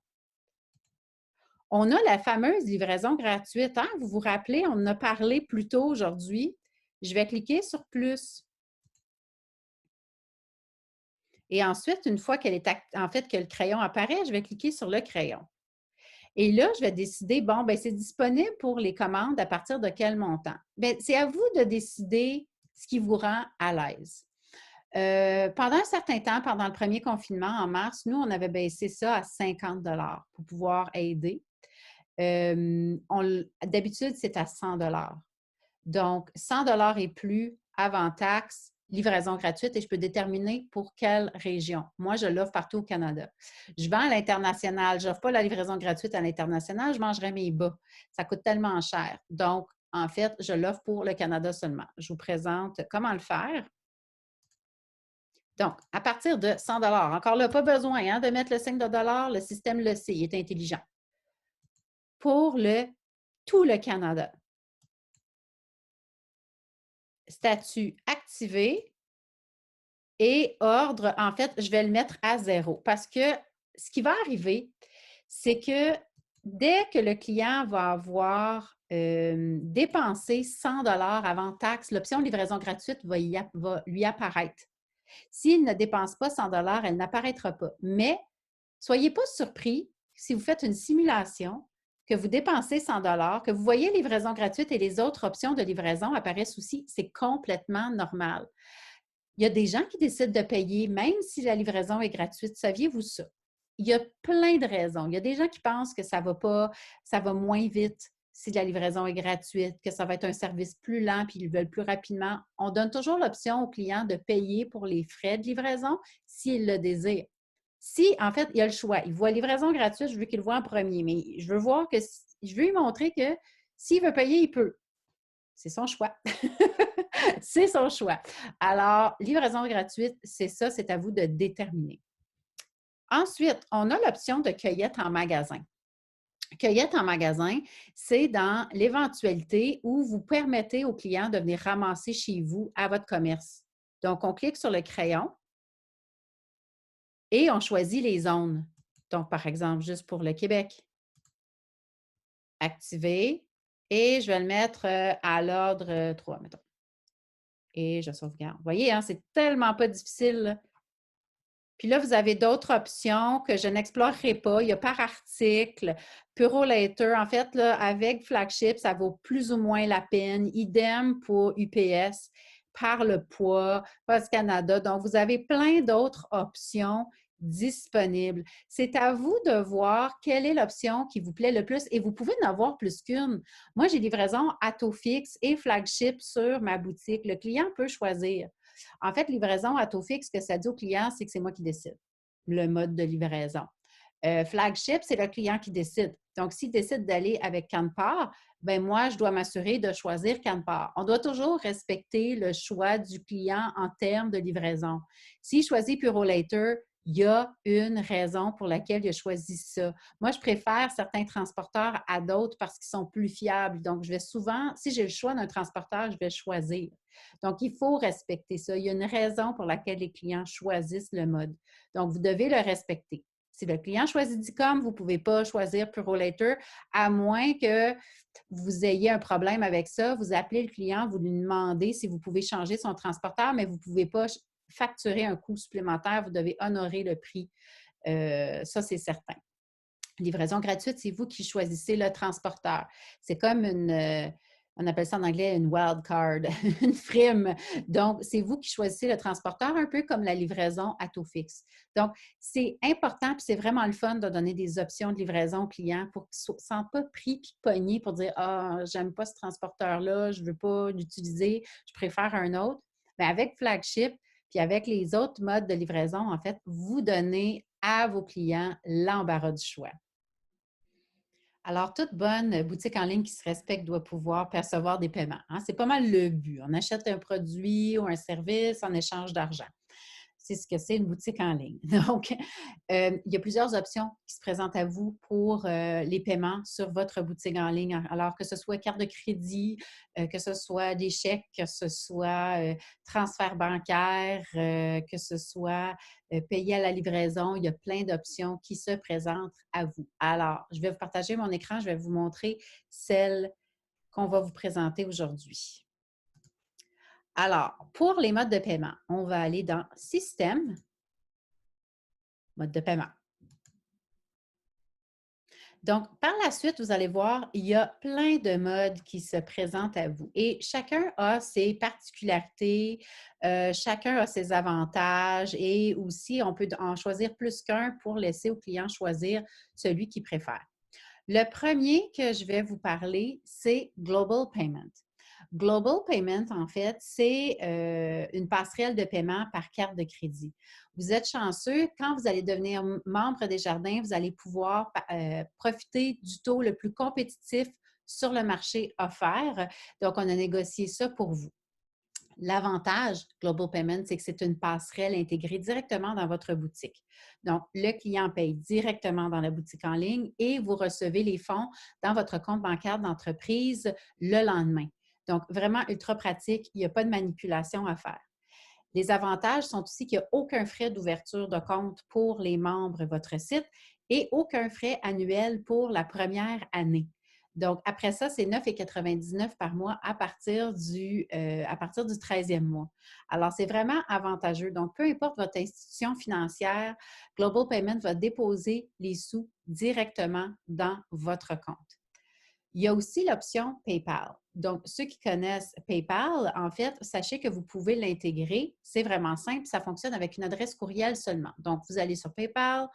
On a la fameuse livraison gratuite. Hein? Vous vous rappelez, on en a parlé plus tôt aujourd'hui. Je vais cliquer sur plus. Et ensuite, une fois qu'elle est en fait que le crayon apparaît, je vais cliquer sur le crayon. Et là, je vais décider, bon, bien, c'est disponible pour les commandes à partir de quel montant? Bien, c'est à vous de décider ce qui vous rend à l'aise. Pendant un certain temps, pendant le premier confinement, en mars, nous, on avait baissé ça à 50 pour pouvoir aider. D'habitude, c'est à 100 Donc, 100 et plus avant taxe, livraison gratuite et je peux déterminer pour quelle région. Moi, je l'offre partout au Canada. Je vends à l'international. Je n'offre pas la livraison gratuite à l'international. Je mangerai mes bas. Ça coûte tellement cher. Donc, en fait, je l'offre pour le Canada seulement. Je vous présente comment le faire. Donc, à partir de 100 encore là, pas besoin hein, de mettre le signe de dollar. Le système le sait, il est intelligent. Pour tout le Canada. Statut activé et ordre, en fait, je vais le mettre à 0 parce que ce qui va arriver, c'est que dès que le client va avoir dépensé 100 avant taxe, l'option livraison gratuite va lui apparaître. S'il ne dépense pas 100 elle n'apparaîtra pas. Mais soyez pas surpris si vous faites une simulation que vous dépensez 100 que vous voyez livraison gratuite et les autres options de livraison apparaissent aussi. C'est complètement normal. Il y a des gens qui décident de payer même si la livraison est gratuite. Saviez-vous ça? Il y a plein de raisons. Il y a des gens qui pensent que ça va moins vite si la livraison est gratuite, que ça va être un service plus lent puis ils veulent plus rapidement. On donne toujours l'option au client de payer pour les frais de livraison s'il le désire. Si, en fait, il y a le choix, il voit livraison gratuite, je veux qu'il le voit en premier, mais je veux lui montrer que s'il veut payer, il peut. C'est son choix. C'est son choix. Alors, livraison gratuite, c'est ça, c'est à vous de déterminer. Ensuite, on a l'option de cueillette en magasin. Cueillette en magasin, c'est dans l'éventualité où vous permettez au client de venir ramasser chez vous à votre commerce. Donc, on clique sur le crayon et on choisit les zones. Donc, par exemple, juste pour le Québec. Activer et je vais le mettre à l'ordre 3, mettons. Et je sauvegarde. Vous voyez, hein, c'est tellement pas difficile. Puis là, vous avez d'autres options que je n'explorerai pas. Il y a par article, Purolator. En fait, là, avec Flagship, ça vaut plus ou moins la peine. Idem pour UPS, par le poids, Post Canada. Donc, vous avez plein d'autres options disponibles. C'est à vous de voir quelle est l'option qui vous plaît le plus et vous pouvez en avoir plus qu'une. Moi, j'ai livraison à taux fixe et Flagship sur ma boutique. Le client peut choisir. En fait, livraison à taux fixe, ce que ça dit au client, c'est que c'est moi qui décide le mode de livraison. Flagship, c'est le client qui décide. Donc, s'il décide d'aller avec Canpar, ben moi, je dois m'assurer de choisir Canpar. On doit toujours respecter le choix du client en termes de livraison. S'il choisit Purolator, il y a une raison pour laquelle il a choisi ça. Moi, je préfère certains transporteurs à d'autres parce qu'ils sont plus fiables. Donc, je vais souvent, si j'ai le choix d'un transporteur, je vais choisir. Donc, il faut respecter ça. Il y a une raison pour laquelle les clients choisissent le mode. Donc, vous devez le respecter. Si le client choisit DICOM, vous ne pouvez pas choisir Purolator, à moins que vous ayez un problème avec ça. Vous appelez le client, vous lui demandez si vous pouvez changer son transporteur, mais vous ne pouvez pas facturer un coût supplémentaire. Vous devez honorer le prix Ça, c'est certain. Livraison gratuite, c'est vous qui choisissez le transporteur. C'est comme on appelle ça en anglais une wild card, une frime. Donc, c'est vous qui choisissez le transporteur, un peu comme la livraison à taux fixe. Donc, c'est important, puis c'est vraiment le fun de donner des options de livraison aux clients pour qu'ils ne se sentent pas pris puis pognés pour dire ah, j'aime pas ce transporteur-là, je ne veux pas l'utiliser, je préfère un autre. Mais avec Flagship, puis avec les autres modes de livraison, en fait, vous donnez à vos clients l'embarras du choix. Alors, toute bonne boutique en ligne qui se respecte doit pouvoir percevoir des paiements, hein. C'est pas mal le but. On achète un produit ou un service en échange d'argent. C'est ce que c'est une boutique en ligne. Donc, il y a plusieurs options qui se présentent à vous pour les paiements sur votre boutique en ligne. Alors, que ce soit carte de crédit, que ce soit des chèques, que ce soit transfert bancaire, que ce soit payé à la livraison, il y a plein d'options qui se présentent à vous. Alors, je vais vous partager mon écran, je vais vous montrer celle qu'on va vous présenter aujourd'hui. Alors, pour les modes de paiement, on va aller dans Système, mode de paiement. Donc, par la suite, vous allez voir, il y a plein de modes qui se présentent à vous et chacun a ses particularités, chacun a ses avantages et aussi, on peut en choisir plus qu'un pour laisser au client choisir celui qu'il préfère. Le premier que je vais vous parler, c'est Global Payment. Global Payment, en fait, c'est une passerelle de paiement par carte de crédit. Vous êtes chanceux, quand vous allez devenir membre des Jardins, vous allez pouvoir profiter du taux le plus compétitif sur le marché offert. Donc, on a négocié ça pour vous. L'avantage Global Payment, c'est que c'est une passerelle intégrée directement dans votre boutique. Donc, le client paye directement dans la boutique en ligne et vous recevez les fonds dans votre compte bancaire d'entreprise le lendemain. Donc, vraiment ultra pratique, il n'y a pas de manipulation à faire. Les avantages sont aussi qu'il n'y a aucun frais d'ouverture de compte pour les membres de votre site et aucun frais annuel pour la première année. Donc, après ça, c'est 9,99 par mois à partir du 13e mois. Alors, c'est vraiment avantageux. Donc, peu importe votre institution financière, Global Payment va déposer les sous directement dans votre compte. Il y a aussi l'option PayPal. Donc, ceux qui connaissent PayPal, en fait, sachez que vous pouvez l'intégrer. C'est vraiment simple. Ça fonctionne avec une adresse courriel seulement. Donc, vous allez sur PayPal,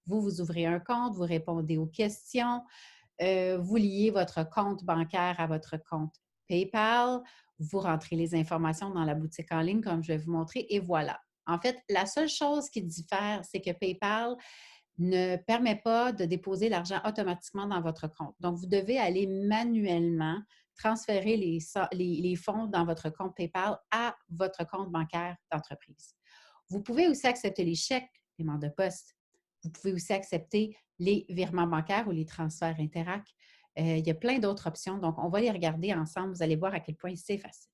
vous ouvrez un compte, vous répondez aux questions, vous liez votre compte bancaire à votre compte PayPal, vous rentrez les informations dans la boutique en ligne, comme je vais vous montrer, et voilà. En fait, la seule chose qui diffère, c'est que PayPal ne permet pas de déposer l'argent automatiquement dans votre compte. Donc, vous devez aller manuellement transférer les fonds dans votre compte PayPal à votre compte bancaire d'entreprise. Vous pouvez aussi accepter les chèques, paiement de poste. Vous pouvez aussi accepter les virements bancaires ou les transferts Interac. Il y a plein d'autres options. Donc, on va les regarder ensemble. Vous allez voir à quel point c'est facile.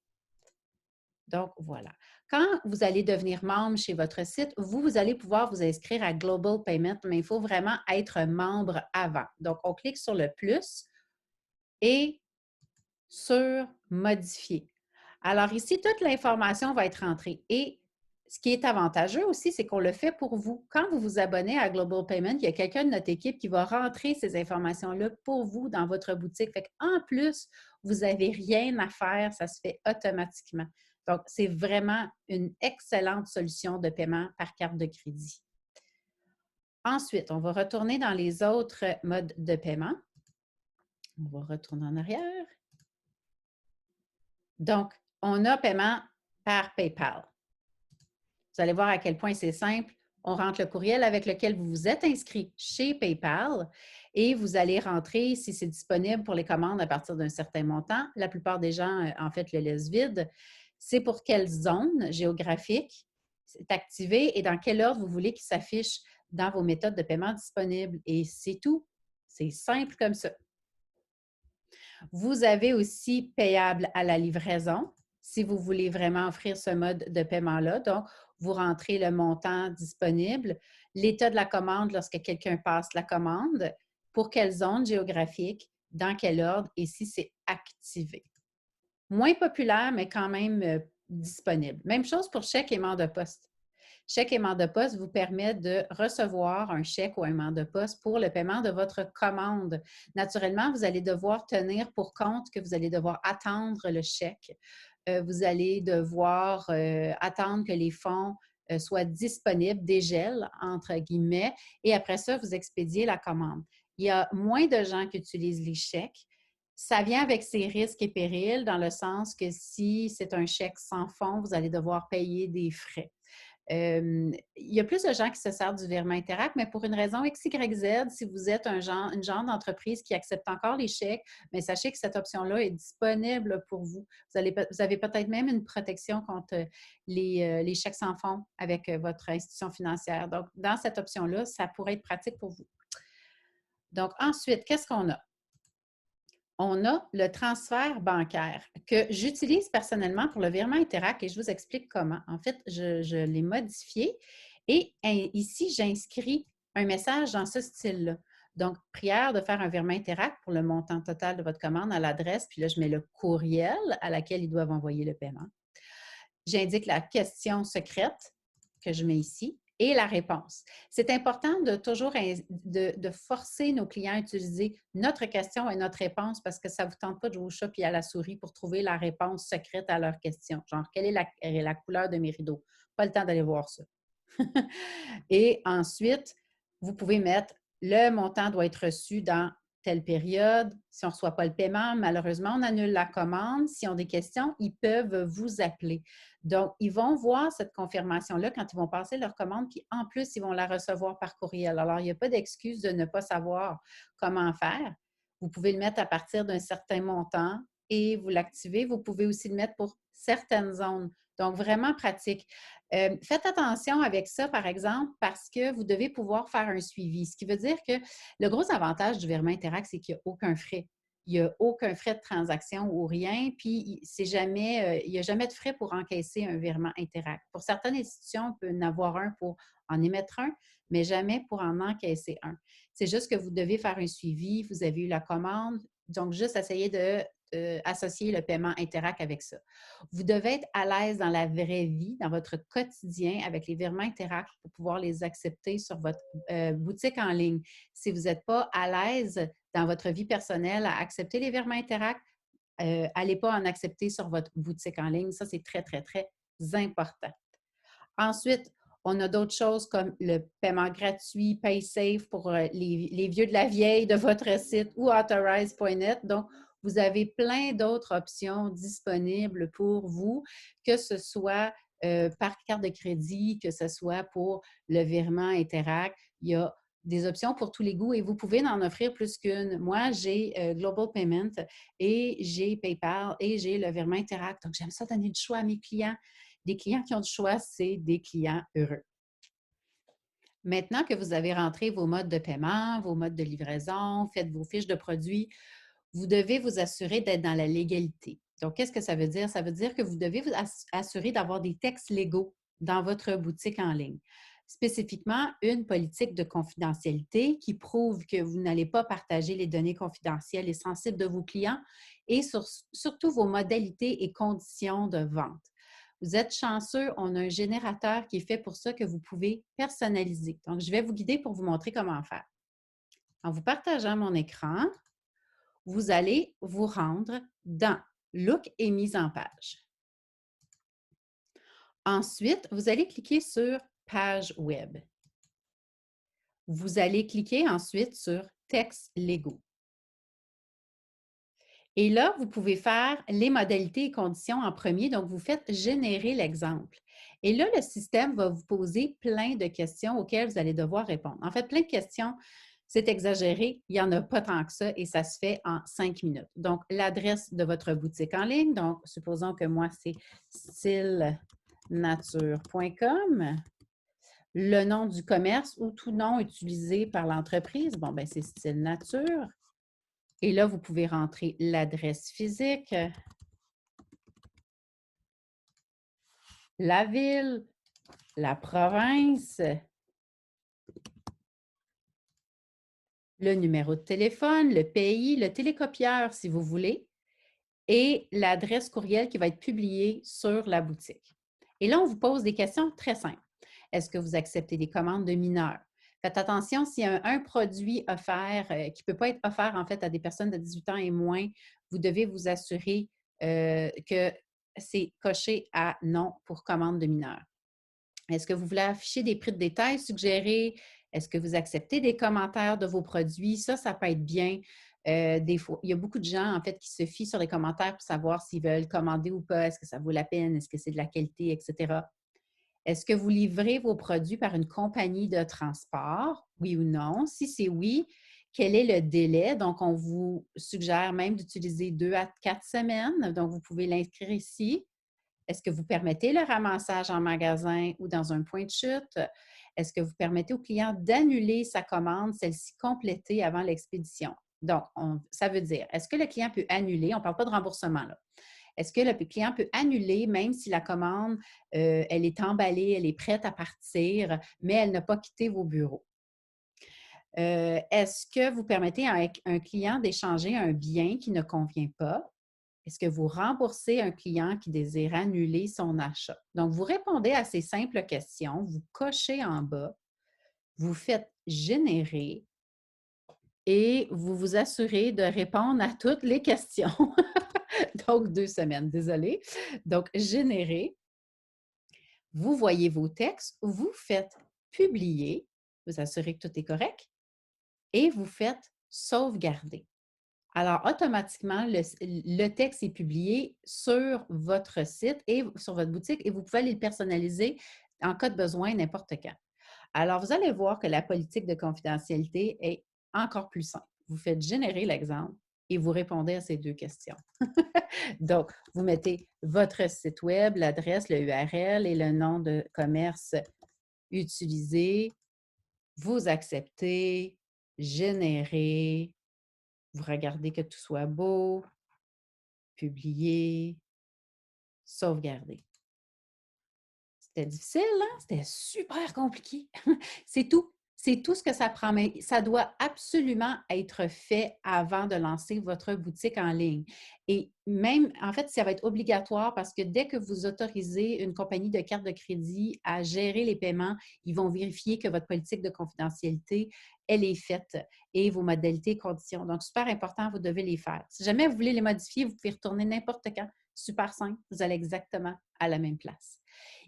Donc, voilà. Quand vous allez devenir membre chez votre site, vous allez pouvoir vous inscrire à Global Payment, mais il faut vraiment être membre avant. Donc, on clique sur le plus et sur Modifier. Alors ici, toute l'information va être entrée. Et ce qui est avantageux aussi, c'est qu'on le fait pour vous. Quand vous vous abonnez à Global Payment, il y a quelqu'un de notre équipe qui va rentrer ces informations-là pour vous dans votre boutique. Fait qu'en plus, vous n'avez rien à faire, ça se fait automatiquement. Donc, c'est vraiment une excellente solution de paiement par carte de crédit. Ensuite, on va retourner dans les autres modes de paiement. On va retourner en arrière. Donc, on a paiement par PayPal. Vous allez voir à quel point c'est simple. On rentre le courriel avec lequel vous vous êtes inscrit chez PayPal et vous allez rentrer si c'est disponible pour les commandes à partir d'un certain montant. La plupart des gens, en fait, le laissent vide. C'est pour quelle zone géographique c'est activé et dans quel ordre vous voulez qu'il s'affiche dans vos méthodes de paiement disponibles. Et c'est tout. C'est simple comme ça. Vous avez aussi payable à la livraison si vous voulez vraiment offrir ce mode de paiement-là. Donc, vous rentrez le montant disponible, l'état de la commande lorsque quelqu'un passe la commande, pour quelle zone géographique, dans quel ordre et si c'est activé. Moins populaire, mais quand même disponible. Même chose pour chèque et de poste. Chèque aimant de poste vous permet de recevoir un chèque ou un aimant de poste pour le paiement de votre commande. Naturellement, vous allez devoir tenir pour compte que vous allez devoir attendre le chèque. Vous allez devoir attendre que les fonds soient disponibles, dégèlent, entre guillemets, et après ça, vous expédiez la commande. Il y a moins de gens qui utilisent les chèques. Ça vient avec ses risques et périls dans le sens que si c'est un chèque sans fonds, vous allez devoir payer des frais. Il y a plus de gens qui se servent du virement Interact, mais pour une raison X, Y, Z, si vous êtes une genre d'entreprise qui accepte encore les chèques, mais sachez que cette option-là est disponible pour vous. Vous avez peut-être même une protection contre les chèques sans fonds avec votre institution financière. Donc, dans cette option-là, ça pourrait être pratique pour vous. Donc, ensuite, qu'est-ce qu'on a? On a le transfert bancaire que j'utilise personnellement pour le virement Interact et je vous explique comment. En fait, je l'ai modifié et ici, j'inscris un message dans ce style-là. Donc, prière de faire un virement Interact pour le montant total de votre commande à l'adresse, puis là, je mets le courriel à laquelle ils doivent envoyer le paiement. J'indique la question secrète que je mets ici et la réponse. C'est important de toujours de forcer nos clients à utiliser notre question et notre réponse parce que ça ne vous tente pas de jouer au chat et à la souris pour trouver la réponse secrète à leur question. Genre, quelle est la couleur de mes rideaux? Pas le temps d'aller voir ça. Et ensuite, vous pouvez mettre le montant doit être reçu dans telle période. Si on ne reçoit pas le paiement, malheureusement, on annule la commande. S'ils ont des questions, ils peuvent vous appeler. Donc, ils vont voir cette confirmation-là quand ils vont passer leur commande, puis en plus, ils vont la recevoir par courriel. Alors, il n'y a pas d'excuse de ne pas savoir comment faire. Vous pouvez le mettre à partir d'un certain montant et vous l'activez. Vous pouvez aussi le mettre pour certaines zones. Donc, vraiment pratique. Faites attention avec ça, par exemple, parce que vous devez pouvoir faire un suivi. Ce qui veut dire que le gros avantage du virement Interact, c'est qu'il n'y a aucun frais. Il n'y a aucun frais de transaction ou rien, puis il n'y a jamais de frais pour encaisser un virement Interact. Pour certaines institutions, on peut en avoir un pour en émettre un, mais jamais pour en encaisser un. C'est juste que vous devez faire un suivi, vous avez eu la commande, donc juste essayer de associer le paiement Interact avec ça. Vous devez être à l'aise dans la vraie vie, dans votre quotidien avec les virements Interact pour pouvoir les accepter sur votre boutique en ligne. Si vous n'êtes pas à l'aise dans votre vie personnelle à accepter les virements Interact, allez pas en accepter sur votre boutique en ligne. Ça, c'est très, très, très important. Ensuite, on a d'autres choses comme le paiement gratuit, PaySafe pour les vieux de la vieille de votre site ou Authorize.net. Donc, vous avez plein d'autres options disponibles pour vous, que ce soit par carte de crédit, que ce soit pour le virement Interact. Il y a des options pour tous les goûts et vous pouvez en offrir plus qu'une. Moi, j'ai Global Payment et j'ai PayPal et j'ai le virement Interact. Donc, j'aime ça donner du choix à mes clients. Des clients qui ont du choix, c'est des clients heureux. Maintenant que vous avez rentré vos modes de paiement, vos modes de livraison, faites vos fiches de produits, vous devez vous assurer d'être dans la légalité. Donc, qu'est-ce que ça veut dire? Ça veut dire que vous devez vous assurer d'avoir des textes légaux dans votre boutique en ligne. Spécifiquement, une politique de confidentialité qui prouve que vous n'allez pas partager les données confidentielles et sensibles de vos clients et surtout vos modalités et conditions de vente. Vous êtes chanceux, on a un générateur qui est fait pour ça que vous pouvez personnaliser. Donc, je vais vous guider pour vous montrer comment faire. En vous partageant mon écran, vous allez vous rendre dans Look et mise en page. Ensuite, vous allez cliquer sur Page web. Vous allez cliquer ensuite sur Textes légaux. Et là, vous pouvez faire les modalités et conditions en premier. Donc, vous faites générer l'exemple. Et là, le système va vous poser plein de questions auxquelles vous allez devoir répondre. En fait, plein de questions, c'est exagéré. Il n'y en a pas tant que ça et ça se fait en 5 minutes. Donc, l'adresse de votre boutique en ligne. Donc, supposons que moi, c'est stylenature.com. Le nom du commerce ou tout nom utilisé par l'entreprise. Bon, ben c'est Style Nature. Et là, vous pouvez rentrer l'adresse physique, la ville, la province, le numéro de téléphone, le pays, le télécopieur si vous voulez, et l'adresse courriel qui va être publiée sur la boutique. Et là, on vous pose des questions très simples. Est-ce que vous acceptez des commandes de mineurs? Faites attention, s'il y a un produit offert qui ne peut pas être offert en fait à des personnes de 18 ans et moins, vous devez vous assurer que c'est coché à non pour commande de mineurs. Est-ce que vous voulez afficher des prix de détail suggérés? Est-ce que vous acceptez des commentaires de vos produits? Ça peut être bien. Des fois, il y a beaucoup de gens, en fait, qui se fient sur les commentaires pour savoir s'ils veulent commander ou pas. Est-ce que ça vaut la peine? Est-ce que c'est de la qualité, etc. Est-ce que vous livrez vos produits par une compagnie de transport? Oui ou non? Si c'est oui, quel est le délai? Donc, on vous suggère même d'utiliser 2 à 4 semaines. Donc, vous pouvez l'inscrire ici. Est-ce que vous permettez le ramassage en magasin ou dans un point de chute? Est-ce que vous permettez au client d'annuler sa commande, celle-ci complétée avant l'expédition? Donc, ça veut dire, est-ce que le client peut annuler? On ne parle pas de remboursement là. Est-ce que le client peut annuler même si la commande, elle est emballée, elle est prête à partir, mais elle n'a pas quitté vos bureaux? Est-ce que vous permettez à un client d'échanger un bien qui ne convient pas? Est-ce que vous remboursez un client qui désire annuler son achat? Donc, vous répondez à ces simples questions, vous cochez en bas, vous faites générer et vous vous assurez de répondre à toutes les questions. Donc, 2 semaines, désolée. Donc, générer, vous voyez vos textes, vous faites publier, vous assurez que tout est correct et vous faites sauvegarder. Alors, automatiquement, le texte est publié sur votre site et sur votre boutique et vous pouvez aller le personnaliser en cas de besoin n'importe quand. Alors, vous allez voir que la politique de confidentialité est encore plus simple. Vous faites générer l'exemple et vous répondez à ces 2 questions. Donc, vous mettez votre site web, l'adresse, le URL et le nom de commerce utilisé. Vous acceptez, générer, vous regardez que tout soit beau, publier, sauvegarder. C'était difficile, hein? C'était super compliqué. C'est tout. C'est tout ce que ça prend, mais ça doit absolument être fait avant de lancer votre boutique en ligne. Et même, en fait, ça va être obligatoire parce que dès que vous autorisez une compagnie de carte de crédit à gérer les paiements, ils vont vérifier que votre politique de confidentialité, elle est faite et vos modalités et conditions. Donc, super important, vous devez les faire. Si jamais vous voulez les modifier, vous pouvez retourner n'importe quand. Super simple, vous allez exactement à la même place.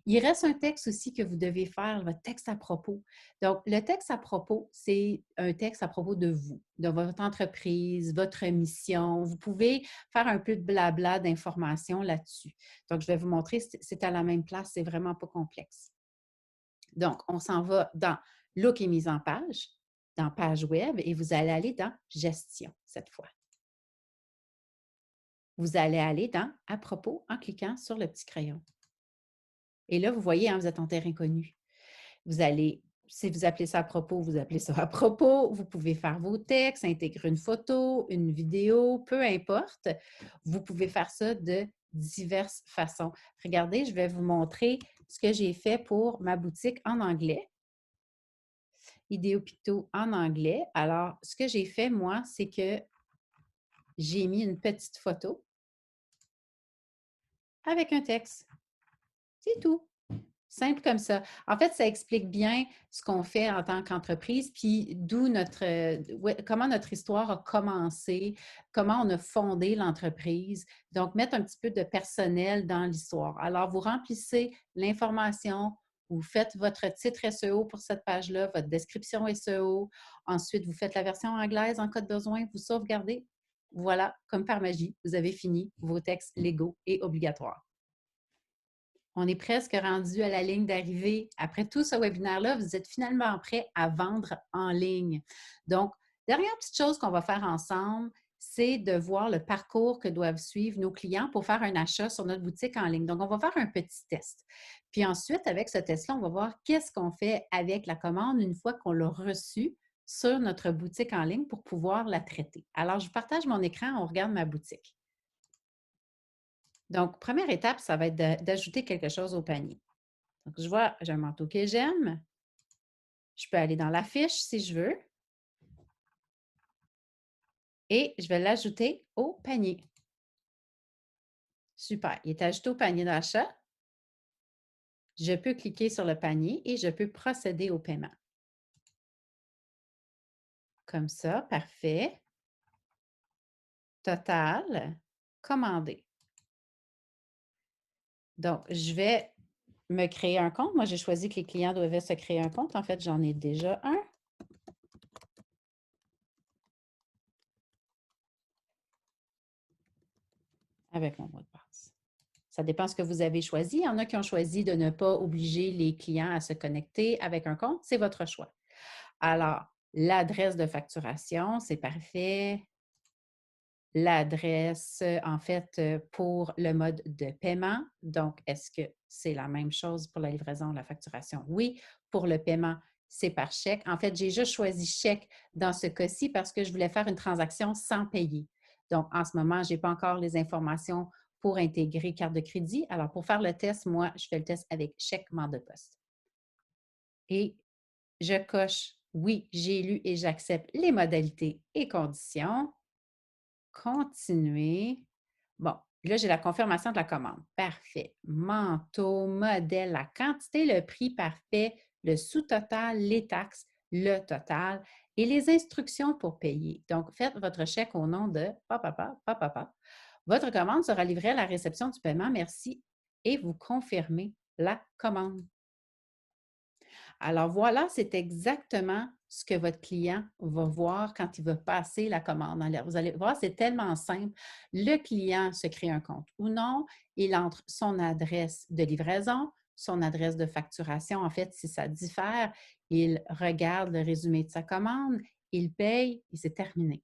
Il reste un texte aussi que vous devez faire, votre texte à propos. Donc, le texte à propos, c'est un texte à propos de vous, de votre entreprise, votre mission. Vous pouvez faire un peu de blabla d'informations là-dessus. Donc, je vais vous montrer, c'est à la même place, c'est vraiment pas complexe. Donc, on s'en va dans Look et mise en page, dans Page web, et vous allez aller dans Gestion cette fois. Vous allez aller dans À propos en cliquant sur le petit crayon. Et là, vous voyez, hein, vous êtes en terrain connu. Vous allez, si vous appelez ça à propos, vous appelez ça à propos. Vous pouvez faire vos textes, intégrer une photo, une vidéo, peu importe. Vous pouvez faire ça de diverses façons. Regardez, je vais vous montrer ce que j'ai fait pour ma boutique en anglais. Idéo Picto en anglais. Alors, ce que j'ai fait, moi, c'est que j'ai mis une petite photo avec un texte. C'est tout. Simple comme ça. En fait, ça explique bien ce qu'on fait en tant qu'entreprise, puis d'où comment notre histoire a commencé, comment on a fondé l'entreprise. Donc, mettre un petit peu de personnel dans l'histoire. Alors, vous remplissez l'information, vous faites votre titre SEO pour cette page-là, votre description SEO. Ensuite, vous faites la version anglaise en cas de besoin, vous sauvegardez. Voilà, comme par magie, vous avez fini vos textes légaux et obligatoires. On est presque rendu à la ligne d'arrivée. Après tout ce webinaire-là, vous êtes finalement prêt à vendre en ligne. Donc, dernière petite chose qu'on va faire ensemble, c'est de voir le parcours que doivent suivre nos clients pour faire un achat sur notre boutique en ligne. Donc, on va faire un petit test. Puis ensuite, avec ce test-là, on va voir qu'est-ce qu'on fait avec la commande une fois qu'on l'a reçue sur notre boutique en ligne pour pouvoir la traiter. Alors, je partage mon écran, on regarde ma boutique. Donc, première étape, ça va être d'ajouter quelque chose au panier. Donc, je vois, j'ai un manteau que j'aime. Je peux aller dans la fiche si je veux. Et je vais l'ajouter au panier. Super. Il est ajouté au panier d'achat. Je peux cliquer sur le panier et je peux procéder au paiement. Comme ça, parfait. Total, commander. Donc, je vais me créer un compte. Moi, j'ai choisi que les clients devaient se créer un compte. En fait, j'en ai déjà un. Avec mon mot de passe. Ça dépend ce que vous avez choisi. Il y en a qui ont choisi de ne pas obliger les clients à se connecter avec un compte. C'est votre choix. Alors, l'adresse de facturation, c'est parfait. L'adresse, en fait, pour le mode de paiement. Donc, est-ce que c'est la même chose pour la livraison, la facturation? Oui. Pour le paiement, c'est par chèque. En fait, j'ai juste choisi chèque dans ce cas-ci parce que je voulais faire une transaction sans payer. Donc, en ce moment, je n'ai pas encore les informations pour intégrer carte de crédit. Alors, pour faire le test, moi, je fais le test avec chèque-mandat de poste. Et je coche oui, j'ai lu et j'accepte les modalités et conditions. Continuer. Bon, là, j'ai la confirmation de la commande. Parfait. Manteau, modèle, la quantité, le prix parfait, le sous-total, les taxes, le total et les instructions pour payer. Donc, faites votre chèque au nom de papa, papa, papa. Votre commande sera livrée à la réception du paiement. Merci. Et vous confirmez la commande. Alors voilà, c'est exactement ce que votre client va voir quand il va passer la commande. Alors, vous allez voir, c'est tellement simple. Le client se crée un compte ou non, il entre son adresse de livraison, son adresse de facturation. En fait, si ça diffère, il regarde le résumé de sa commande, il paye et c'est terminé.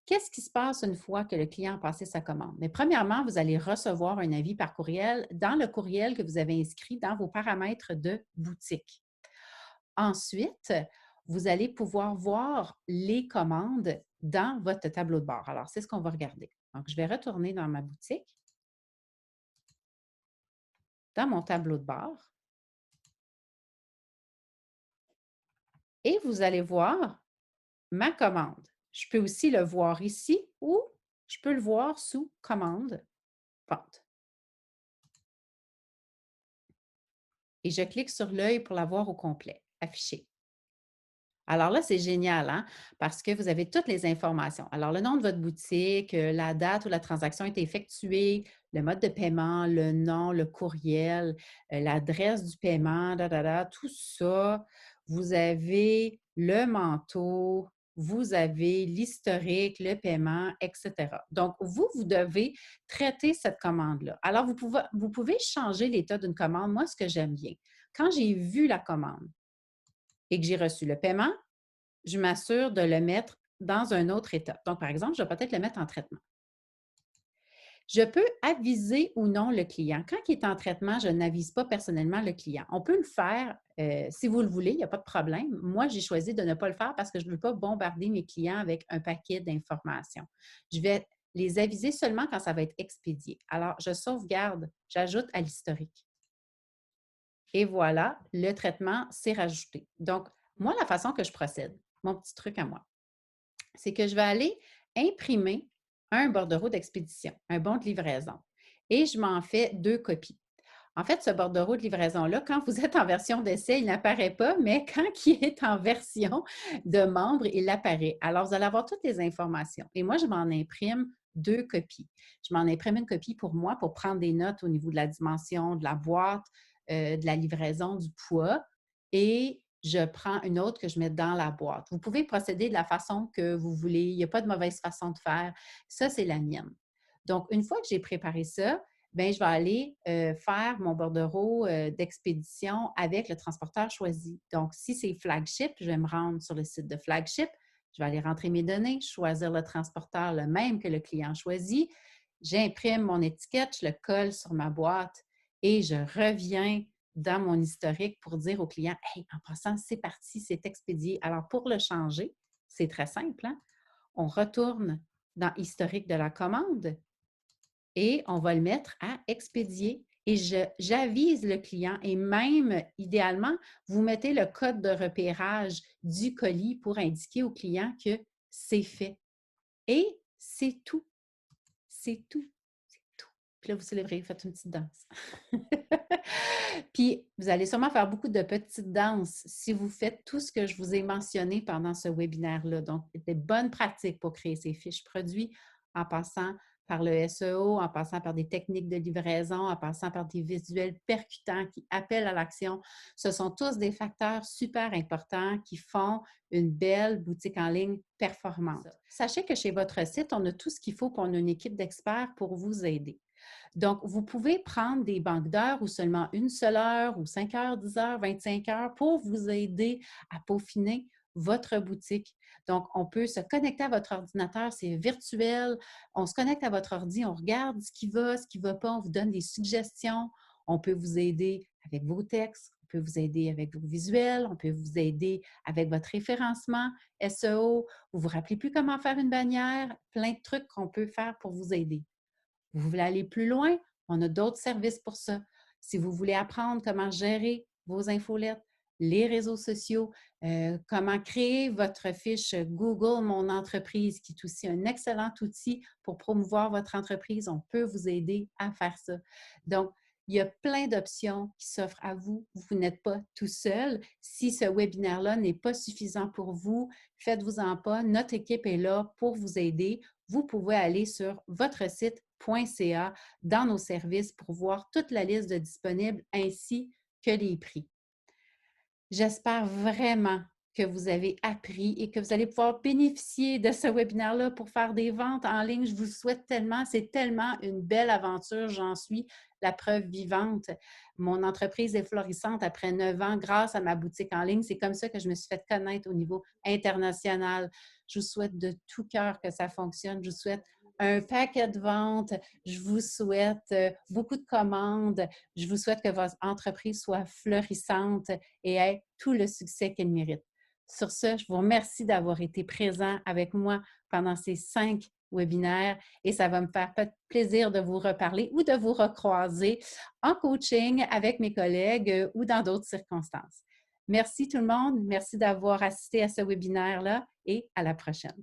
Qu'est-ce qui se passe une fois que le client a passé sa commande? Mais premièrement, vous allez recevoir un avis par courriel dans le courriel que vous avez inscrit dans vos paramètres de boutique. Ensuite, vous allez pouvoir voir les commandes dans votre tableau de bord. Alors, c'est ce qu'on va regarder. Donc, je vais retourner dans ma boutique, dans mon tableau de bord, et vous allez voir ma commande. Je peux aussi le voir ici ou je peux le voir sous commande, vente. Et je clique sur l'œil pour la voir au complet, affiché. Alors là, c'est génial, hein, parce que vous avez toutes les informations. Alors, le nom de votre boutique, la date où la transaction a été effectuée, le mode de paiement, le nom, le courriel, l'adresse du paiement, tout ça. Vous avez le manteau, vous avez l'historique, le paiement, etc. Donc, vous devez traiter cette commande-là. Alors, vous pouvez changer l'état d'une commande. Moi, ce que j'aime bien, quand j'ai vu la commande, et que j'ai reçu le paiement, je m'assure de le mettre dans un autre état. Donc, par exemple, je vais peut-être le mettre en traitement. Je peux aviser ou non le client. Quand il est en traitement, je n'avise pas personnellement le client. On peut le faire si vous le voulez, il n'y a pas de problème. Moi, j'ai choisi de ne pas le faire parce que je ne veux pas bombarder mes clients avec un paquet d'informations. Je vais les aviser seulement quand ça va être expédié. Alors, je sauvegarde, j'ajoute à l'historique. Et voilà, le traitement s'est rajouté. Donc, moi, la façon que je procède, mon petit truc à moi, c'est que je vais aller imprimer un bordereau d'expédition, un bon de livraison, et je m'en fais 2 copies. En fait, ce bordereau de livraison-là, quand vous êtes en version d'essai, il n'apparaît pas, mais quand il est en version de membre, il apparaît. Alors, vous allez avoir toutes les informations. Et moi, je m'en imprime 2 copies. Je m'en imprime une copie pour moi pour prendre des notes au niveau de la dimension, de la boîte, de la livraison, du poids. Et je prends une autre que je mets dans la boîte. Vous pouvez procéder de la façon que vous voulez. Il n'y a pas de mauvaise façon de faire. Ça, c'est la mienne. Donc, une fois que j'ai préparé ça, bien, je vais aller faire mon bordereau d'expédition avec le transporteur choisi. Donc, si c'est Flagship, je vais me rendre sur le site de Flagship. Je vais aller rentrer mes données, choisir le transporteur, le même que le client choisit. J'imprime mon étiquette, je le colle sur ma boîte et je reviens dans mon historique pour dire au client, « Hey, en passant, c'est parti, c'est expédié. » Alors, pour le changer, c'est très simple, hein? On retourne dans historique de la commande et on va le mettre à expédier. Et j'avise le client et même, idéalement, vous mettez le code de repérage du colis pour indiquer au client que c'est fait. Et c'est tout. C'est tout. C'est tout. Puis là, vous célébrez, vous faites une petite danse. Puis, vous allez sûrement faire beaucoup de petites danses si vous faites tout ce que je vous ai mentionné pendant ce webinaire-là. Donc, des bonnes pratiques pour créer ces fiches produits en passant par le SEO, en passant par des techniques de livraison, en passant par des visuels percutants qui appellent à l'action. Ce sont tous des facteurs super importants qui font une belle boutique en ligne performante. Sachez que chez votre site, on a tout ce qu'il faut pour une équipe d'experts pour vous aider. Donc, vous pouvez prendre des banques d'heures ou seulement une seule heure ou 5 heures, 10 heures, 25 heures pour vous aider à peaufiner votre boutique. Donc, on peut se connecter à votre ordinateur, c'est virtuel. On se connecte à votre ordi, on regarde ce qui va pas, on vous donne des suggestions. On peut vous aider avec vos textes, on peut vous aider avec vos visuels, on peut vous aider avec votre référencement SEO. Vous ne vous rappelez plus comment faire une bannière, plein de trucs qu'on peut faire pour vous aider. Vous voulez aller plus loin? On a d'autres services pour ça. Si vous voulez apprendre comment gérer vos infolettes, les réseaux sociaux, comment créer votre fiche Google Mon entreprise, qui est aussi un excellent outil pour promouvoir votre entreprise, on peut vous aider à faire ça. Donc, il y a plein d'options qui s'offrent à vous. Vous n'êtes pas tout seul. Si ce webinaire-là n'est pas suffisant pour vous, faites-vous-en pas. Notre équipe est là pour vous aider. Vous pouvez aller sur votre site.ca dans nos services pour voir toute la liste de disponibles ainsi que les prix. J'espère vraiment que vous avez appris et que vous allez pouvoir bénéficier de ce webinaire-là pour faire des ventes en ligne. Je vous le souhaite tellement. C'est tellement une belle aventure. J'en suis la preuve vivante. Mon entreprise est florissante après 9 ans grâce à ma boutique en ligne. C'est comme ça que je me suis fait connaître au niveau international. Je vous souhaite de tout cœur que ça fonctionne. Je vous souhaite un paquet de ventes. Je vous souhaite beaucoup de commandes. Je vous souhaite que votre entreprise soit florissante et ait tout le succès qu'elle mérite. Sur ce, je vous remercie d'avoir été présent avec moi pendant ces 5 webinaires et ça va me faire plaisir de vous reparler ou de vous recroiser en coaching avec mes collègues ou dans d'autres circonstances. Merci tout le monde. Merci d'avoir assisté à ce webinaire-là et à la prochaine.